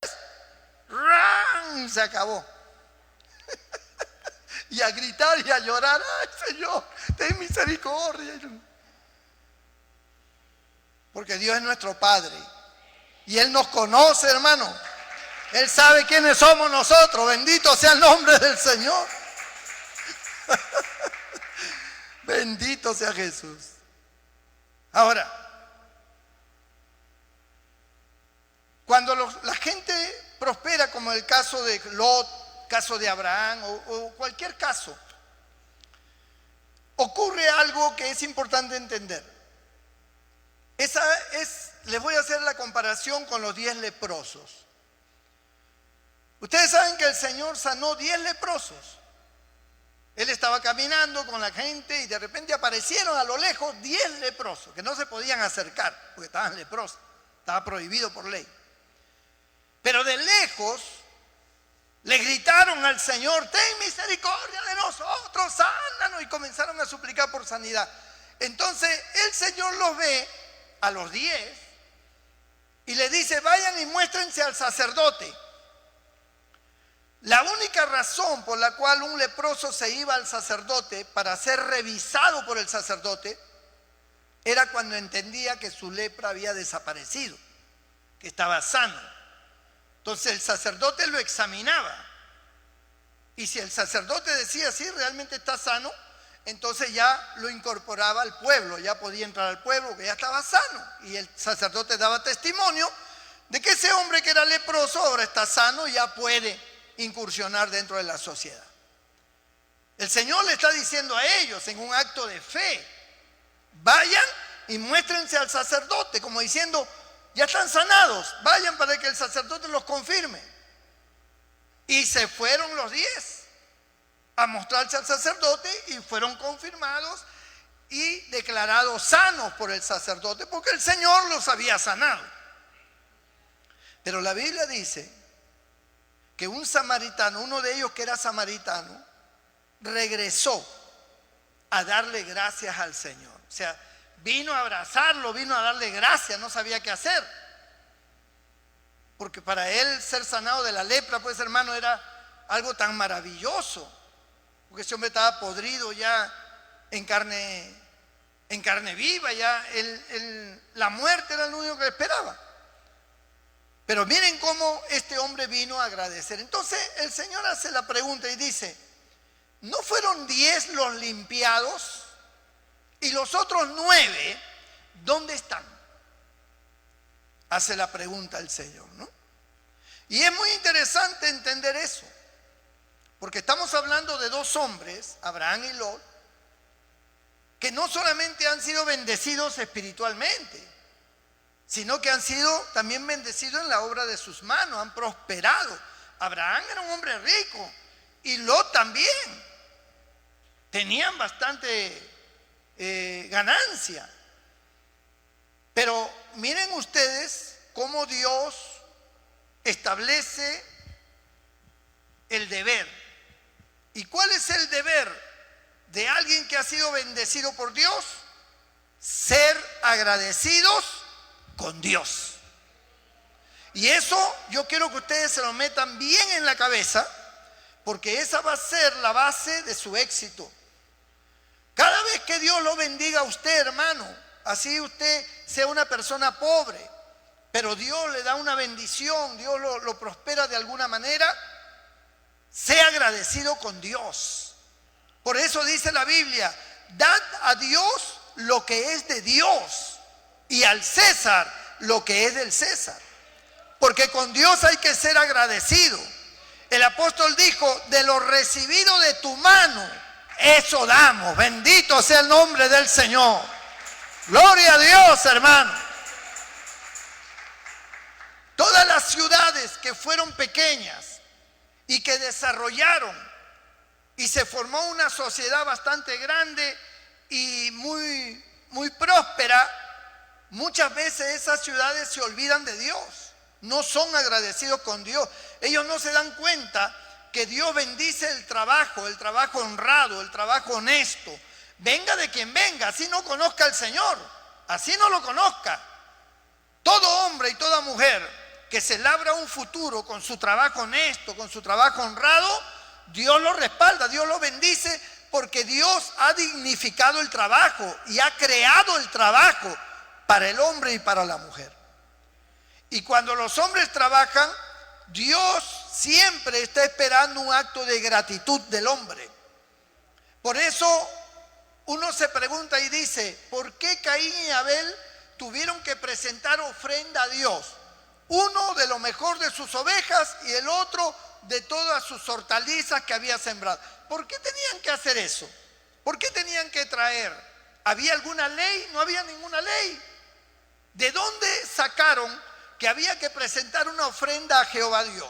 ¡ran! Se acabó. Y a gritar y a llorar, ¡ay, Señor, ten misericordia! Porque Dios es nuestro Padre. Y Él nos conoce, hermano. Él sabe quiénes somos nosotros. Bendito sea el nombre del Señor. Bendito sea Jesús. Ahora, cuando la gente prospera, como el caso de Lot, caso de Abraham o cualquier caso, ocurre algo que es importante entender. Les voy a hacer la comparación con los 10 leprosos. Ustedes saben que el Señor sanó 10 leprosos. Él estaba caminando con la gente y de repente aparecieron a lo lejos 10 leprosos que no se podían acercar porque estaban leprosos, estaba prohibido por ley. Pero de lejos le gritaron al Señor: ten misericordia de nosotros, sánanos, y comenzaron a suplicar por sanidad. Entonces el Señor los ve a los 10 y le dice: vayan y muéstrense al sacerdote. La única razón por la cual un leproso se iba al sacerdote para ser revisado por el sacerdote era cuando entendía que su lepra había desaparecido, que estaba sano. Entonces el sacerdote lo examinaba. Y si el sacerdote decía: sí, realmente está sano, entonces ya lo incorporaba al pueblo, ya podía entrar al pueblo, que ya estaba sano. Y el sacerdote daba testimonio de que ese hombre que era leproso ahora está sano y ya puede incursionar dentro de la sociedad. El Señor le está diciendo a ellos en un acto de fe: vayan y muéstrense al sacerdote, como diciendo: ya están sanados, vayan para que el sacerdote los confirme. Y se fueron los 10 a mostrarse al sacerdote y fueron confirmados y declarados sanos por el sacerdote, porque el Señor los había sanado. Pero la Biblia dice que un samaritano, uno de ellos que era samaritano, regresó a darle gracias al Señor. O sea, vino a abrazarlo, vino a darle gracias, no sabía qué hacer. Porque para él ser sanado de la lepra, pues hermano, era algo tan maravilloso. Porque ese hombre estaba podrido ya en carne viva, ya la muerte era lo único que esperaba. Pero miren cómo este hombre vino a agradecer. Entonces el Señor hace la pregunta y dice: ¿no fueron 10 los limpiados? ¿Y los otros 9 dónde están? Hace la pregunta el Señor, ¿no? Y es muy interesante entender eso, porque estamos hablando de 2 hombres, Abraham y Lot, que no solamente han sido bendecidos espiritualmente, sino que han sido también bendecidos en la obra de sus manos, han prosperado. Abraham era un hombre rico y Lot también. Tenían bastante ganancia. Pero miren ustedes cómo Dios establece el deber. ¿Y cuál es el deber de alguien que ha sido bendecido por Dios? Ser agradecidos con Dios. Y eso yo quiero que ustedes se lo metan bien en la cabeza, porque esa va a ser la base de su éxito. Cada vez que Dios lo bendiga a usted, hermano, así usted sea una persona pobre, pero Dios le da una bendición, Dios lo prospera de alguna manera, sea agradecido con Dios. Por eso dice la Biblia: dad a Dios lo que es de Dios y al César lo que es del César. Porque con Dios hay que ser agradecido. El apóstol dijo: de lo recibido de tu mano, eso damos. Bendito sea el nombre del Señor. Gloria a Dios, hermano. Todas las ciudades que fueron pequeñas y que desarrollaron y se formó una sociedad bastante grande y muy próspera, muchas veces esas ciudades se olvidan de Dios, no son agradecidos con Dios. Ellos no se dan cuenta que Dios bendice el trabajo honrado, el trabajo honesto, venga de quien venga, así no conozca al Señor, así no lo conozca. Todo hombre y toda mujer que se labra un futuro con su trabajo honesto, con su trabajo honrado, Dios lo respalda, Dios lo bendice, porque Dios ha dignificado el trabajo y ha creado el trabajo para el hombre y para la mujer. Y cuando los hombres trabajan, Dios siempre está esperando un acto de gratitud del hombre. Por eso uno se pregunta y dice, ¿por qué Caín y Abel tuvieron que presentar ofrenda a Dios? Uno de lo mejor de sus ovejas y el otro de todas sus hortalizas que había sembrado. ¿Por qué tenían que hacer eso? ¿Por qué tenían que traer? ¿Había alguna ley? No había ninguna ley. ¿De dónde sacaron que había que presentar una ofrenda a Jehová Dios?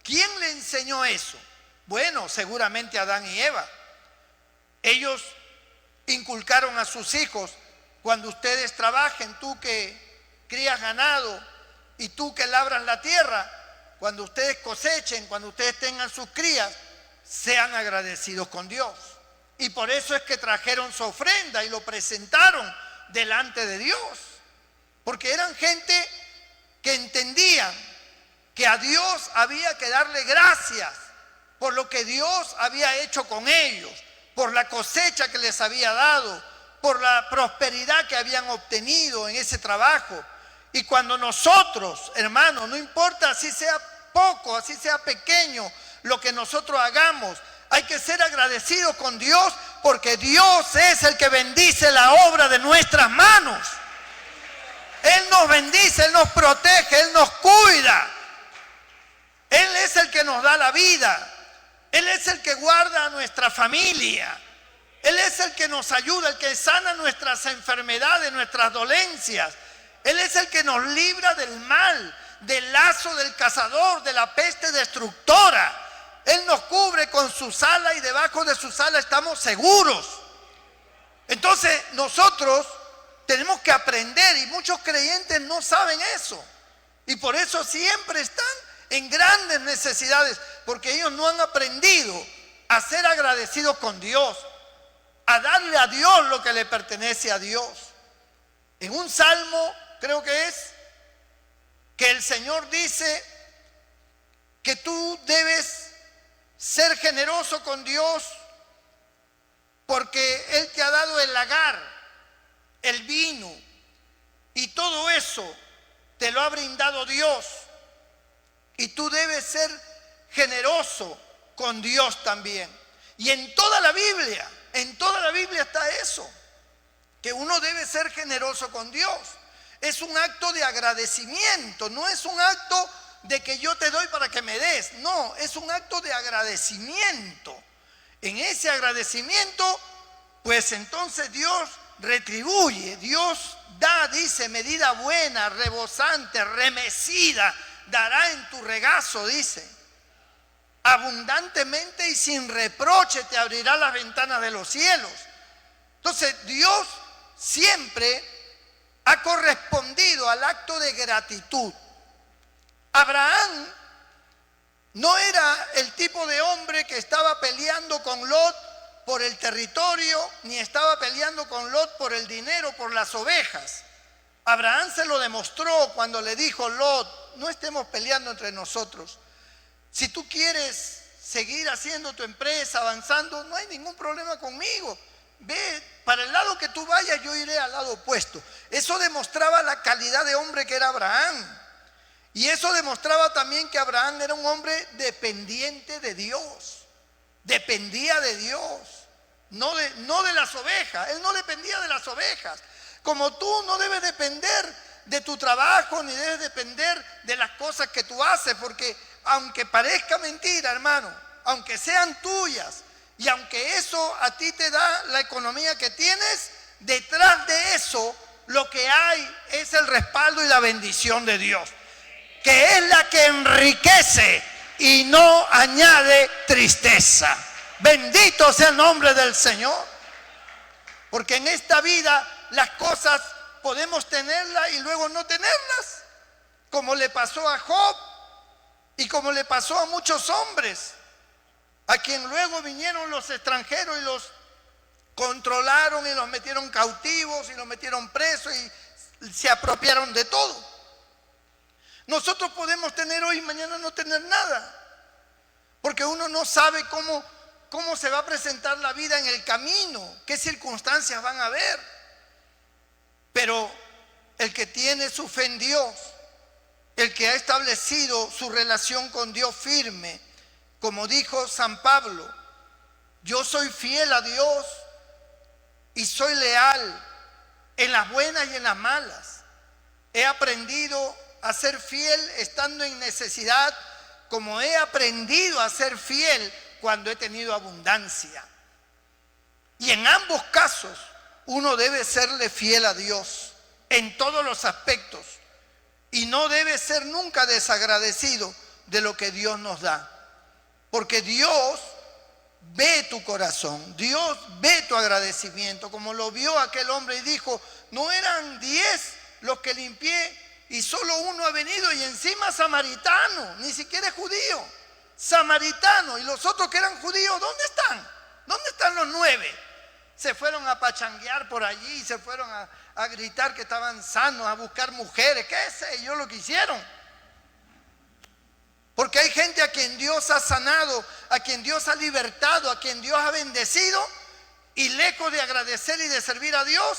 ¿Quién le enseñó eso? Bueno, seguramente Adán y Eva. Ellos inculcaron a sus hijos: cuando ustedes trabajen, tú que crías ganado y tú que labras la tierra, cuando ustedes cosechen, cuando ustedes tengan sus crías, sean agradecidos con Dios. Y por eso es que trajeron su ofrenda y lo presentaron delante de Dios, porque eran gente que entendían que a Dios había que darle gracias por lo que Dios había hecho con ellos, por la cosecha que les había dado, por la prosperidad que habían obtenido en ese trabajo. Y cuando nosotros, hermanos, no importa si sea poco, así sea pequeño, lo que nosotros hagamos, hay que ser agradecidos con Dios, porque Dios es el que bendice la obra de nuestras manos. Él nos bendice, Él nos protege, Él nos cuida. Él es el que nos da la vida. Él es el que guarda a nuestra familia. Él es el que nos ayuda, el que sana nuestras enfermedades, nuestras dolencias. Él es el que nos libra del mal, del lazo del cazador, de la peste destructora. Él nos cubre con sus alas y debajo de sus alas estamos seguros. Entonces nosotros tenemos que aprender, y muchos creyentes no saben eso. Y por eso siempre están en grandes necesidades, porque ellos no han aprendido a ser agradecidos con Dios, a darle a Dios lo que le pertenece a Dios. En un salmo, creo que es, que el Señor dice que tú debes ser generoso con Dios porque Él te ha dado el lagar, el vino, y todo eso te lo ha brindado Dios. Y tú debes ser generoso con Dios también. Y en toda la Biblia está eso, que uno debe ser generoso con Dios. Es un acto de agradecimiento, no es un acto de que yo te doy para que me des, no, es un acto de agradecimiento. En ese agradecimiento, pues entonces Dios retribuye, Dios da, dice, medida buena, rebosante, remecida, dará en tu regazo, dice. Abundantemente y sin reproche te abrirá las ventanas de los cielos. Entonces Dios siempre ha correspondido al acto de gratitud. Abraham no era el tipo de hombre que estaba peleando con Lot por el territorio, ni estaba peleando con Lot por el dinero, por las ovejas. Abraham se lo demostró cuando le dijo: Lot, no estemos peleando entre nosotros. Si tú quieres seguir haciendo tu empresa, avanzando, no hay ningún problema conmigo. Ve, para el lado que tú vayas, yo iré al lado opuesto. Eso demostraba la calidad de hombre que era Abraham. Y eso demostraba también que Abraham era un hombre dependiente de Dios. Dependía de Dios, no de las ovejas. Él no dependía de las ovejas. Como tú no debes depender de tu trabajo, ni debes depender de las cosas que tú haces, porque aunque parezca mentira, hermano, aunque sean tuyas, y aunque eso a ti te da la economía que tienes, detrás de eso lo que hay es el respaldo y la bendición de Dios, que es la que enriquece y no añade tristeza. Bendito sea el nombre del Señor. Porque en esta vida las cosas podemos tenerlas y luego no tenerlas. Como le pasó a Job y como le pasó a muchos hombres, a quien luego vinieron los extranjeros y los controlaron y los metieron cautivos y los metieron presos y se apropiaron de todo. Nosotros podemos tener hoy y mañana no tener nada, porque uno no sabe cómo se va a presentar la vida en el camino, qué circunstancias van a haber. Pero el que tiene su fe en Dios, el que ha establecido su relación con Dios firme, como dijo San Pablo, yo soy fiel a Dios y soy leal en las buenas y en las malas. He aprendido a ser fiel estando en necesidad, como he aprendido a ser fiel cuando he tenido abundancia. Y en ambos casos uno debe serle fiel a Dios en todos los aspectos y no debe ser nunca desagradecido de lo que Dios nos da, porque Dios ve tu corazón, Dios ve tu agradecimiento, como lo vio aquel hombre y dijo, no eran 10 los que limpié y solo uno ha venido, y encima samaritano, ni siquiera es judío, samaritano, y los otros que eran judíos, ¿dónde están? ¿Dónde están los 9? Se fueron a pachanguear por allí, se fueron a gritar que estaban sanos, a buscar mujeres, qué sé yo lo que hicieron. Porque hay gente a quien Dios ha sanado, a quien Dios ha libertado, a quien Dios ha bendecido, y lejos de agradecer y de servir a Dios,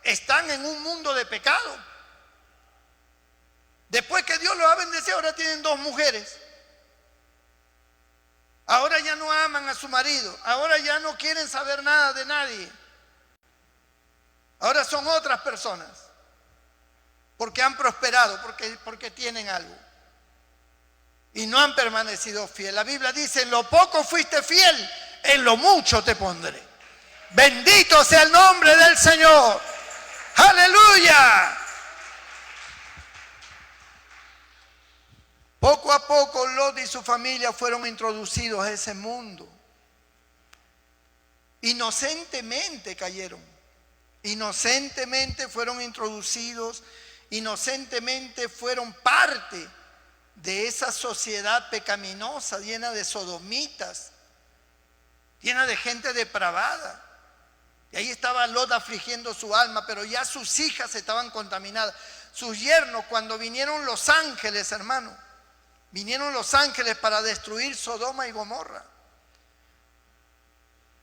están en un mundo de pecado. Después que Dios los ha bendecido, ahora tienen 2 mujeres. Ahora ya no aman a su marido, ahora ya no quieren saber nada de nadie. Ahora son otras personas, porque han prosperado, porque tienen algo. Y no han permanecido fieles. La Biblia dice, en lo poco fuiste fiel, en lo mucho te pondré. Bendito sea el nombre del Señor. ¡Aleluya! Poco a poco Lot y su familia fueron introducidos a ese mundo. Inocentemente cayeron. Inocentemente fueron introducidos. Inocentemente fueron parte de esa sociedad pecaminosa, llena de sodomitas, llena de gente depravada. Y ahí estaba Lot afligiendo su alma, pero ya sus hijas estaban contaminadas. Sus yernos, cuando vinieron los ángeles, hermano, vinieron los ángeles para destruir Sodoma y Gomorra.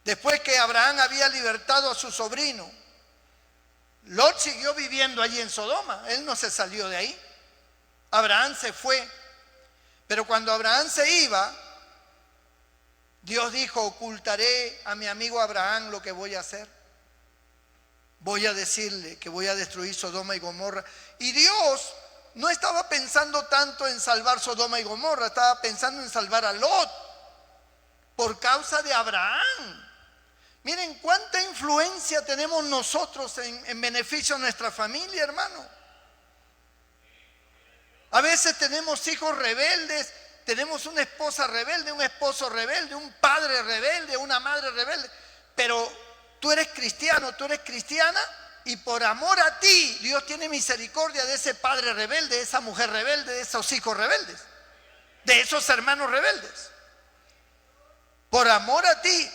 Después que Abraham había libertado a su sobrino, Lot siguió viviendo allí en Sodoma. Él no se salió de ahí. Abraham se fue. Pero cuando Abraham se iba, Dios dijo, ocultaré a mi amigo Abraham lo que voy a hacer. Voy a decirle que voy a destruir Sodoma y Gomorra. Y Dios no estaba pensando tanto en salvar Sodoma y Gomorra, estaba pensando en salvar a Lot por causa de Abraham. Miren cuánta influencia tenemos nosotros en beneficio de nuestra familia, hermano. A veces tenemos hijos rebeldes, tenemos una esposa rebelde, un esposo rebelde, un padre rebelde, una madre rebelde, pero tú eres cristiano, tú eres cristiana, y por amor a ti, Dios tiene misericordia de ese padre rebelde, de esa mujer rebelde, de esos hijos rebeldes, de esos hermanos rebeldes. Por amor a ti.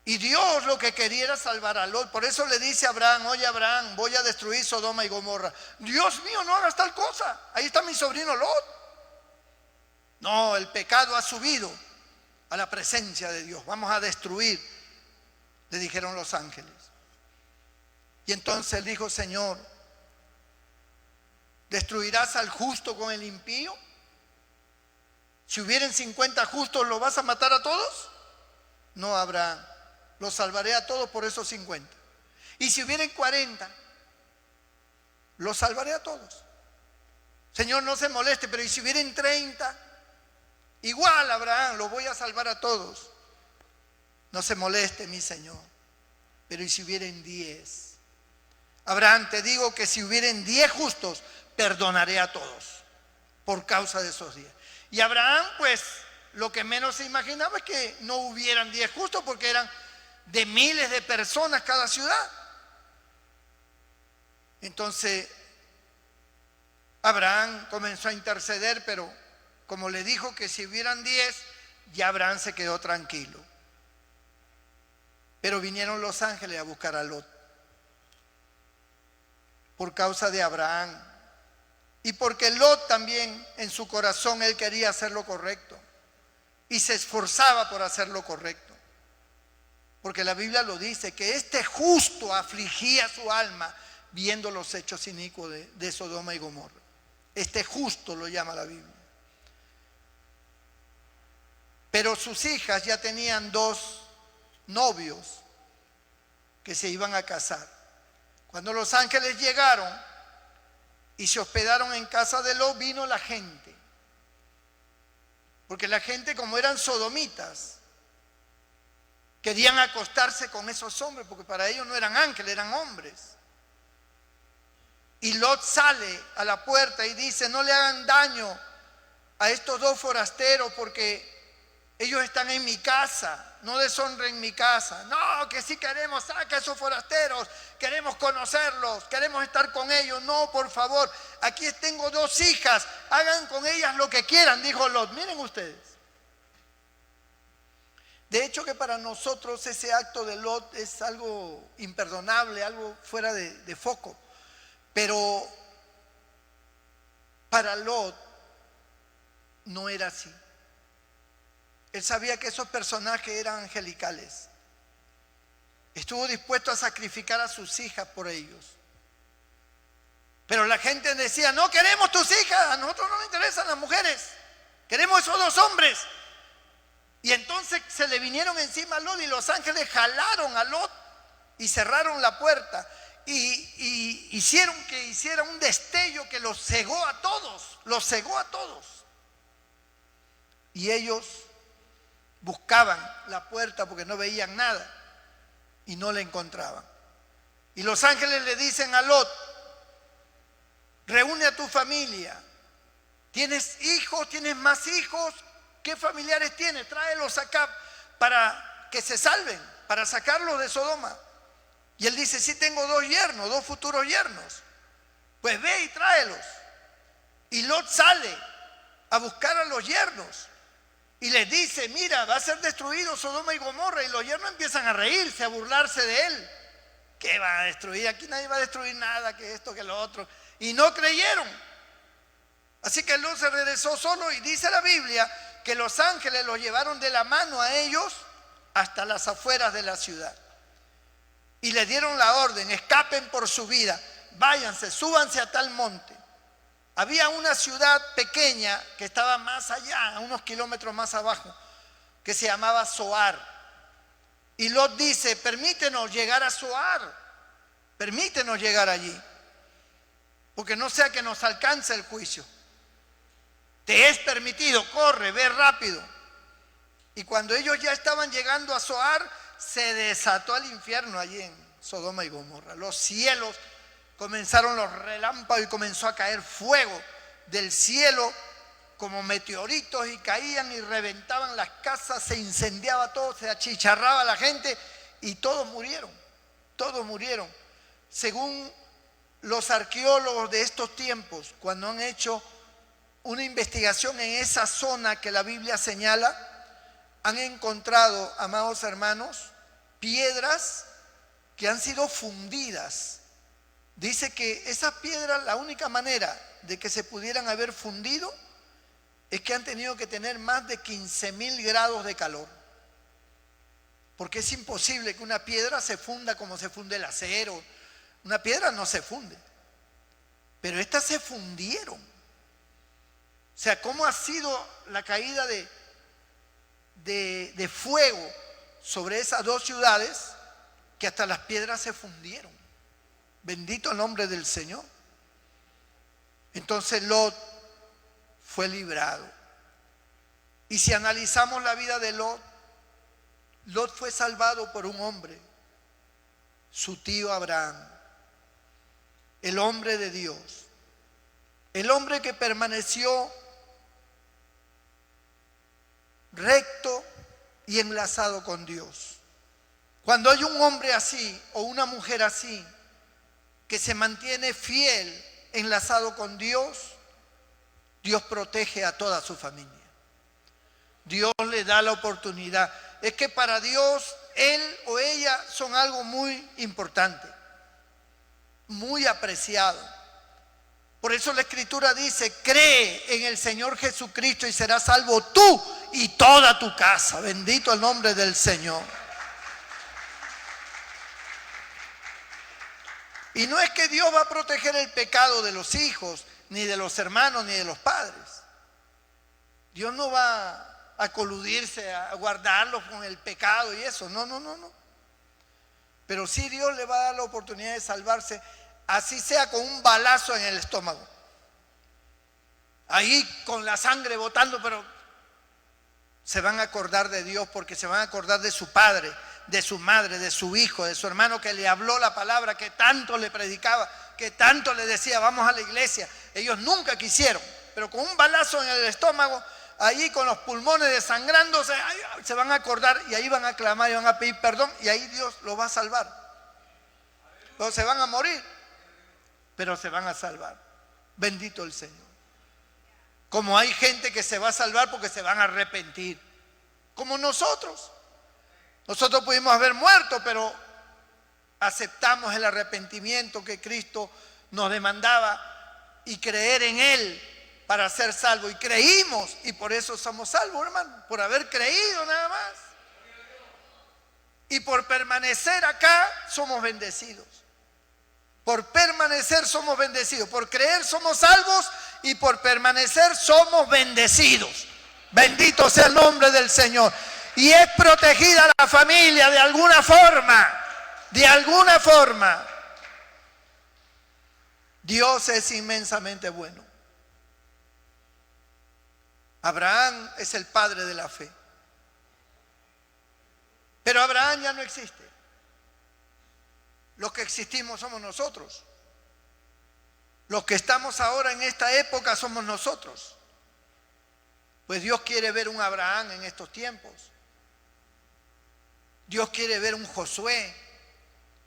Y Dios lo que quería era salvar a Lot. Por eso le dice a Abraham, oye Abraham, voy a destruir Sodoma y Gomorra. Dios mío, no hagas tal cosa. Ahí está mi sobrino Lot. No, el pecado ha subido a la presencia de Dios. Vamos a destruir, le dijeron los ángeles. Y entonces él dijo, Señor, ¿destruirás al justo con el impío? Si hubieren 50 justos, ¿lo vas a matar a todos? No, Abraham, los salvaré a todos por esos 50. Y si hubieren 40, los salvaré a todos. Señor, no se moleste, pero ¿y si hubieren 30? Igual, Abraham, los voy a salvar a todos. No se moleste, mi Señor, pero ¿y si hubieren 10? Abraham, te digo que si hubieren 10 justos, perdonaré a todos por causa de esos 10. Y Abraham, pues, lo que menos se imaginaba es que no hubieran 10 justos, porque eran de miles de personas cada ciudad. Entonces Abraham comenzó a interceder, pero como le dijo que si hubieran 10, ya Abraham se quedó tranquilo. Pero vinieron los ángeles a buscar a Lot por causa de Abraham, y porque Lot también en su corazón él quería hacer lo correcto y se esforzaba por hacer lo correcto, porque la Biblia lo dice, que este justo afligía su alma viendo los hechos inicuos de Sodoma y Gomorra. Este justo lo llama la Biblia. Pero sus hijas ya tenían 2 novios que se iban a casar. Cuando los ángeles llegaron y se hospedaron en casa de Lot, vino la gente. Porque la gente, como eran sodomitas, querían acostarse con esos hombres, porque para ellos no eran ángeles, eran hombres. Y Lot sale a la puerta y dice, no le hagan daño a estos 2 forasteros, porque ellos están en mi casa, no deshonren mi casa. No, que sí queremos, saca a esos forasteros, queremos conocerlos, queremos estar con ellos. No, por favor, aquí tengo 2 hijas, hagan con ellas lo que quieran, dijo Lot. Miren ustedes. De hecho que para nosotros ese acto de Lot es algo imperdonable, algo fuera de foco. Pero para Lot no era así. Él sabía que esos personajes eran angelicales. Estuvo dispuesto a sacrificar a sus hijas por ellos. Pero la gente decía, no queremos tus hijas, a nosotros no nos interesan las mujeres, queremos esos 2 hombres. Y entonces se le vinieron encima a Lot y los ángeles jalaron a Lot y cerraron la puerta. Y hicieron que hiciera un destello que los cegó a todos, los cegó a todos. Y ellos buscaban la puerta porque no veían nada y no la encontraban. Y los ángeles le dicen a Lot, reúne a tu familia. ¿Tienes hijos? ¿Tienes más hijos? ¿Qué familiares tienes? Tráelos acá para que se salven, para sacarlos de Sodoma. Y él dice, sí tengo 2 yernos, 2 futuros yernos. Pues ve y tráelos. Y Lot sale a buscar a los yernos. Y les dice, mira, va a ser destruido Sodoma y Gomorra. Y los yernos empiezan a reírse, a burlarse de él. ¿Qué va a destruir? Aquí nadie va a destruir nada, que esto, que lo otro. Y no creyeron. Así que Lot se regresó solo y dice la Biblia que los ángeles los llevaron de la mano a ellos hasta las afueras de la ciudad. Y le dieron la orden, escapen por su vida, váyanse, súbanse a tal monte. Había una ciudad pequeña que estaba más allá, a unos kilómetros más abajo, que se llamaba Zoar. Y Lot dice, permítenos llegar a Zoar, permítenos llegar allí, porque no sea que nos alcance el juicio. Te es permitido, corre, ve rápido. Y cuando ellos ya estaban llegando a Zoar, se desató el infierno allí en Sodoma y Gomorra. Los cielos comenzaron los relámpagos y comenzó a caer fuego del cielo como meteoritos y caían y reventaban las casas, se incendiaba todo, se achicharraba la gente y todos murieron, todos murieron. Según los arqueólogos de estos tiempos, cuando han hecho una investigación en esa zona que la Biblia señala, han encontrado, amados hermanos, piedras que han sido fundidas. Dice que esas piedras, la única manera de que se pudieran haber fundido es que han tenido que tener más de 15.000 grados de calor. Porque es imposible que una piedra se funda como se funde el acero. Una piedra no se funde. Pero estas se fundieron. O sea, ¿cómo ha sido la caída de fuego sobre esas 2 ciudades que hasta las piedras se fundieron? Bendito el nombre del Señor. Entonces Lot fue librado. Y si analizamos la vida de Lot, Lot fue salvado por un hombre, su tío Abraham, el hombre de Dios, el hombre que permaneció recto y enlazado con Dios. Cuando hay un hombre así o una mujer así que se mantiene fiel, enlazado con Dios, Dios protege a toda su familia. Dios le da la oportunidad. Es que para Dios, él o ella son algo muy importante, muy apreciado. Por eso la Escritura dice: cree en el Señor Jesucristo y serás salvo tú y toda tu casa. Bendito el nombre del Señor. Y no es que Dios va a proteger el pecado de los hijos, ni de los hermanos, ni de los padres. Dios no va a coludirse, a guardarlos con el pecado y eso. No. Pero sí Dios le va a dar la oportunidad de salvarse, así sea con un balazo en el estómago. Ahí con la sangre botando, pero se van a acordar de Dios, porque se van a acordar de su padre, de su madre, de su hijo, de su hermano que le habló la palabra, que tanto le predicaba, que tanto le decía: vamos a la iglesia. Ellos nunca quisieron, pero con un balazo en el estómago, ahí con los pulmones desangrándose, se van a acordar y ahí van a clamar y van a pedir perdón, y ahí Dios los va a salvar. Pero se van a morir, pero se van a salvar. Bendito el Señor. Como hay gente que se va a salvar porque se van a arrepentir, como nosotros. Nosotros pudimos haber muerto, pero aceptamos el arrepentimiento que Cristo nos demandaba y creer en Él para ser salvos. Y creímos, y por eso somos salvos, hermano, por haber creído nada más. Y por permanecer acá somos bendecidos. Por permanecer somos bendecidos. Por creer somos salvos, y por permanecer somos bendecidos. Bendito sea el nombre del Señor. Y es protegida la familia de alguna forma. De alguna forma. Dios es inmensamente bueno. Abraham es el padre de la fe. Pero Abraham ya no existe. Los que existimos somos nosotros. Los que estamos ahora en esta época somos nosotros. Pues Dios quiere ver un Abraham en estos tiempos. Dios quiere ver un Josué,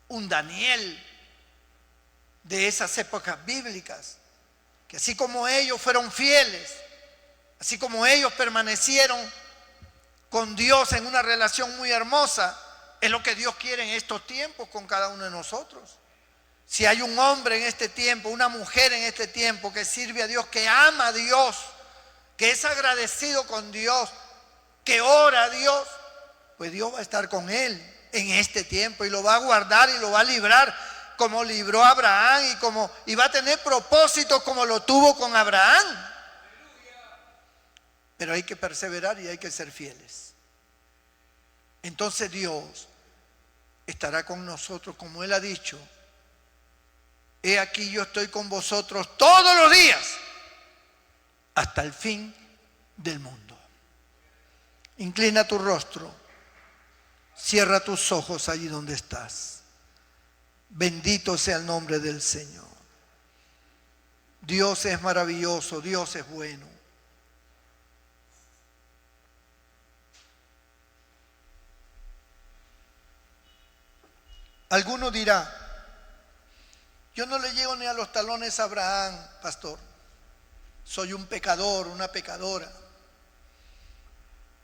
un Daniel de esas épocas bíblicas, que así como ellos fueron fieles, así como ellos permanecieron con Dios en una relación muy hermosa, es lo que Dios quiere en estos tiempos con cada uno de nosotros. Si hay un hombre en este tiempo, una mujer en este tiempo que sirve a Dios, que ama a Dios, que es agradecido con Dios, que ora a Dios, pues Dios va a estar con él en este tiempo y lo va a guardar y lo va a librar como libró a Abraham y va a tener propósitos como lo tuvo con Abraham. Pero hay que perseverar y hay que ser fieles. Entonces Dios estará con nosotros, como Él ha dicho: he aquí yo estoy con vosotros todos los días hasta el fin del mundo. Inclina tu rostro. Cierra tus ojos allí donde estás. Bendito sea el nombre del Señor. Dios es maravilloso, Dios es bueno. Alguno dirá: yo no le llego ni a los talones a Abraham, pastor. Soy un pecador, una pecadora.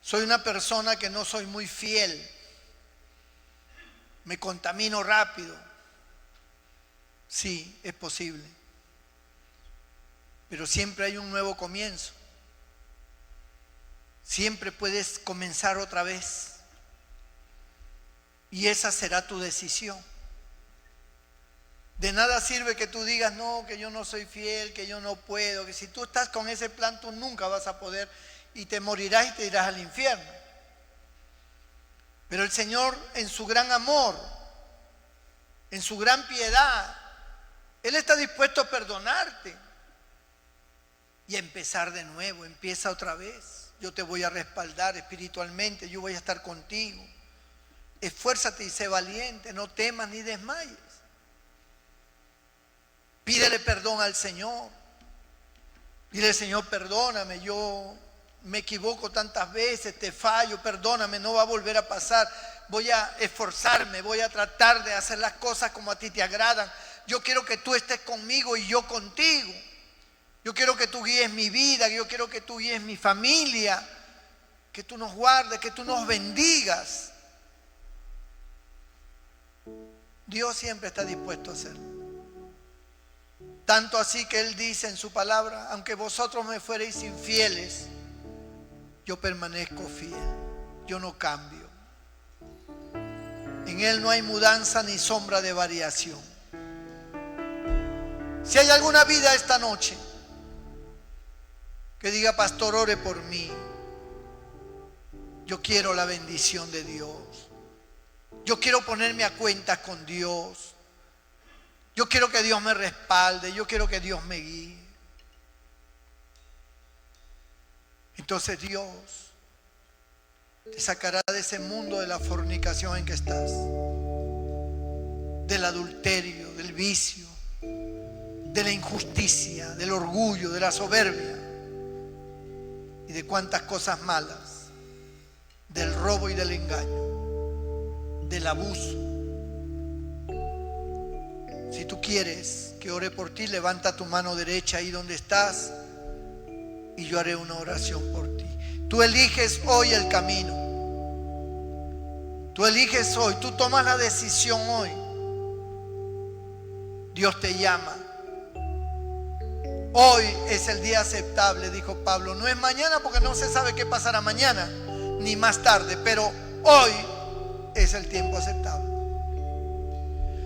Soy una persona que no soy muy fiel. Me contamino rápido. Sí, es posible. Pero siempre hay un nuevo comienzo. Siempre puedes comenzar otra vez. Y esa será tu decisión. De nada sirve que tú digas: no, que yo no soy fiel, que yo no puedo, que si tú estás con ese plan tú nunca vas a poder y te morirás y te irás al infierno. Pero el Señor, en su gran amor, en su gran piedad, Él está dispuesto a perdonarte y a empezar de nuevo. Empieza otra vez. Yo te voy a respaldar espiritualmente, yo voy a estar contigo. Esfuérzate y sé valiente, no temas ni desmayes. Pídele perdón al Señor. Dile: Señor, perdóname, yo me equivoco tantas veces, te fallo, perdóname, no va a volver a pasar. Voy a esforzarme, voy a tratar de hacer las cosas como a ti te agradan. Yo quiero que tú estés conmigo y yo contigo. Yo quiero que tú guíes mi vida, yo quiero que tú guíes mi familia, que tú nos guardes, que tú nos bendigas. Dios siempre está dispuesto a hacerlo. Tanto así que Él dice en su palabra: aunque vosotros me fuereis infieles, yo permanezco fiel, yo no cambio. En Él no hay mudanza ni sombra de variación. Si hay alguna vida esta noche que diga: pastor, ore por mí, yo quiero la bendición de Dios, yo quiero ponerme a cuentas con Dios, yo quiero que Dios me respalde, yo quiero que Dios me guíe. Entonces Dios te sacará de ese mundo de la fornicación en que estás, del adulterio, del vicio, de la injusticia, del orgullo, de la soberbia y de cuantas cosas malas, del robo y del engaño, del abuso. Si tú quieres que ore por ti, levanta tu mano derecha ahí donde estás y yo haré una oración por ti. Tú eliges hoy el camino. Tú eliges hoy, tú tomas la decisión hoy. Dios te llama. Hoy es el día aceptable, dijo Pablo. No es mañana porque no se sabe qué pasará mañana, ni más tarde, pero hoy es el tiempo aceptable.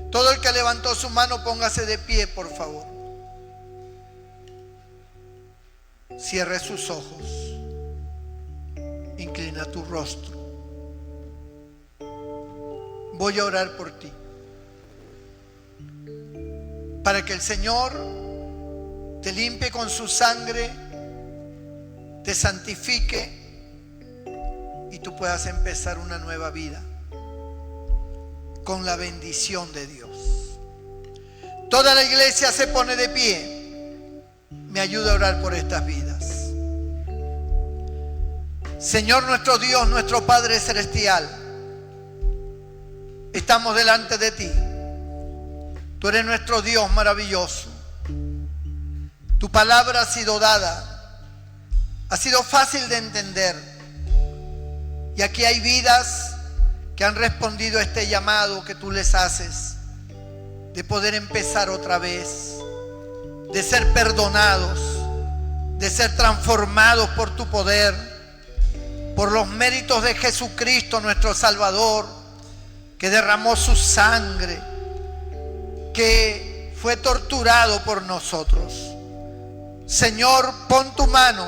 Todo el que levantó su mano, póngase de pie, por favor. Cierre sus ojos. Inclina tu rostro. Voy a orar por ti, para que el Señor te limpie con su sangre, te santifique y tú puedas empezar una nueva vida con la bendición de Dios. Toda la iglesia se pone de pie. Me ayuda a orar por estas vidas. Señor nuestro Dios, nuestro Padre Celestial, estamos delante de ti. Tú eres nuestro Dios maravilloso. Tu palabra ha sido dada, ha sido fácil de entender. Y aquí hay vidas que han respondido a este llamado que tú les haces, de poder empezar otra vez, de ser perdonados, de ser transformados por tu poder, por los méritos de Jesucristo nuestro Salvador, que derramó su sangre, que fue torturado por nosotros. Señor, pon tu mano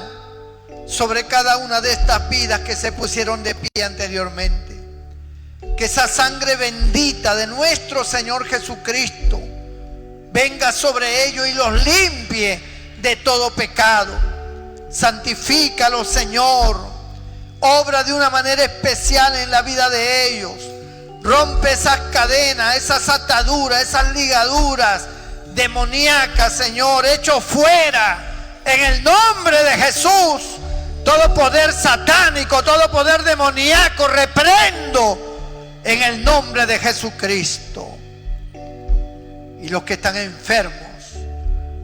sobre cada una de estas vidas que se pusieron de pie anteriormente. Que esa sangre bendita de nuestro Señor Jesucristo venga sobre ellos y los limpie de todo pecado. Santifícalos, Señor. Obra de una manera especial en la vida de ellos. Rompe esas cadenas, esas ataduras, esas ligaduras demoníacas, Señor. Echo fuera en el nombre de Jesús todo poder satánico, todo poder demoníaco. Reprendo en el nombre de Jesucristo. Y los que están enfermos,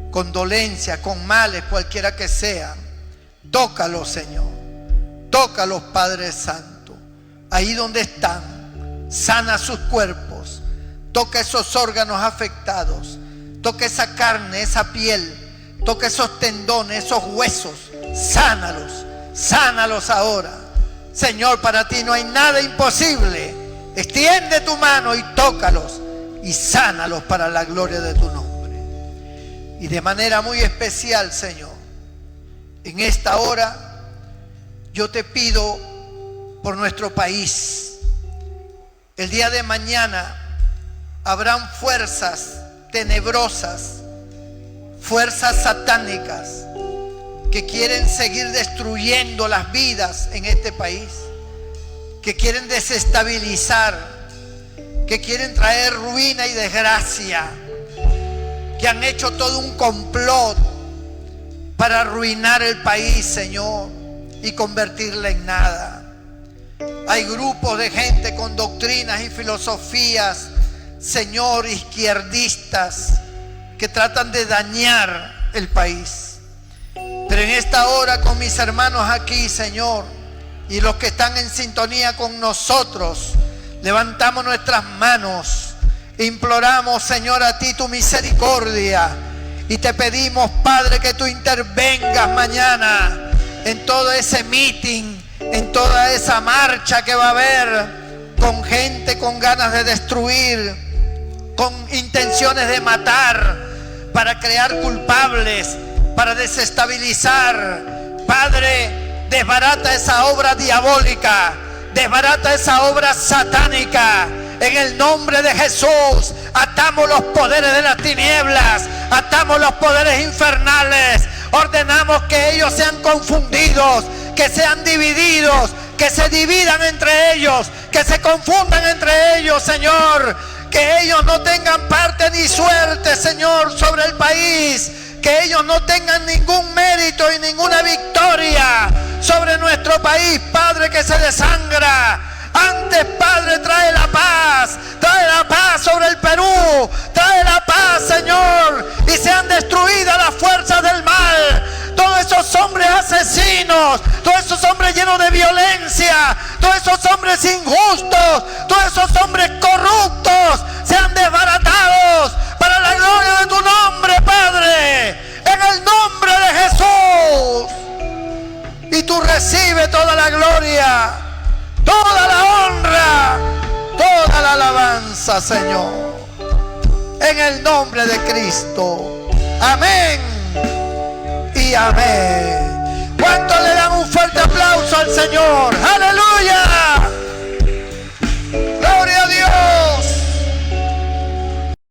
con dolencia, con males, cualquiera que sean, tócalos, Señor. Tócalos, Padre Santo. Ahí donde están, sana sus cuerpos. Toca esos órganos afectados. Toca esa carne, esa piel. Toca esos tendones, esos huesos. Sánalos. Sánalos ahora. Señor, para ti no hay nada imposible. Extiende tu mano y tócalos y sánalos para la gloria de tu nombre. Y de manera muy especial, Señor, en esta hora yo te pido por nuestro país. El día de mañana habrán fuerzas tenebrosas, fuerzas satánicas que quieren seguir destruyendo las vidas en este país, que quieren desestabilizar, que quieren traer ruina y desgracia, que han hecho todo un complot para arruinar el país, Señor. y convertirla en nada. Hay grupos de gente con doctrinas y filosofías, Señor, izquierdistas, que tratan de dañar el país. Pero en esta hora, con mis hermanos aquí, Señor, y los que están en sintonía con nosotros, levantamos nuestras manos, imploramos, Señor, a ti tu misericordia, y te pedimos, Padre, que tú intervengas mañana en todo ese meeting, en toda esa marcha que va a haber, con gente con ganas de destruir, con intenciones de matar, para crear culpables, para desestabilizar. Padre, desbarata esa obra diabólica, desbarata esa obra satánica. En el nombre de Jesús, atamos los poderes de las tinieblas, atamos los poderes infernales, ordenamos que ellos sean confundidos, que sean divididos, que se dividan entre ellos, que se confundan entre ellos, Señor, que ellos no tengan parte ni suerte, Señor, sobre el país, que ellos no tengan ningún mérito y ninguna victoria sobre nuestro país, Padre, que se desangra. Antes, Padre, trae la paz sobre el Perú, trae la paz, Señor, y sean destruidas las fuerzas del mal. Todos esos hombres asesinos, todos esos hombres llenos de violencia, todos esos hombres injustos, todos esos hombres corruptos, sean desbaratados para la gloria de tu nombre, Padre, en el nombre de Jesús. Y tú recibes toda la gloria, toda la honra, toda la alabanza, Señor, en el nombre de Cristo. Amén y amén. ¿Cuántos le dan un fuerte aplauso al Señor? ¡Aleluya!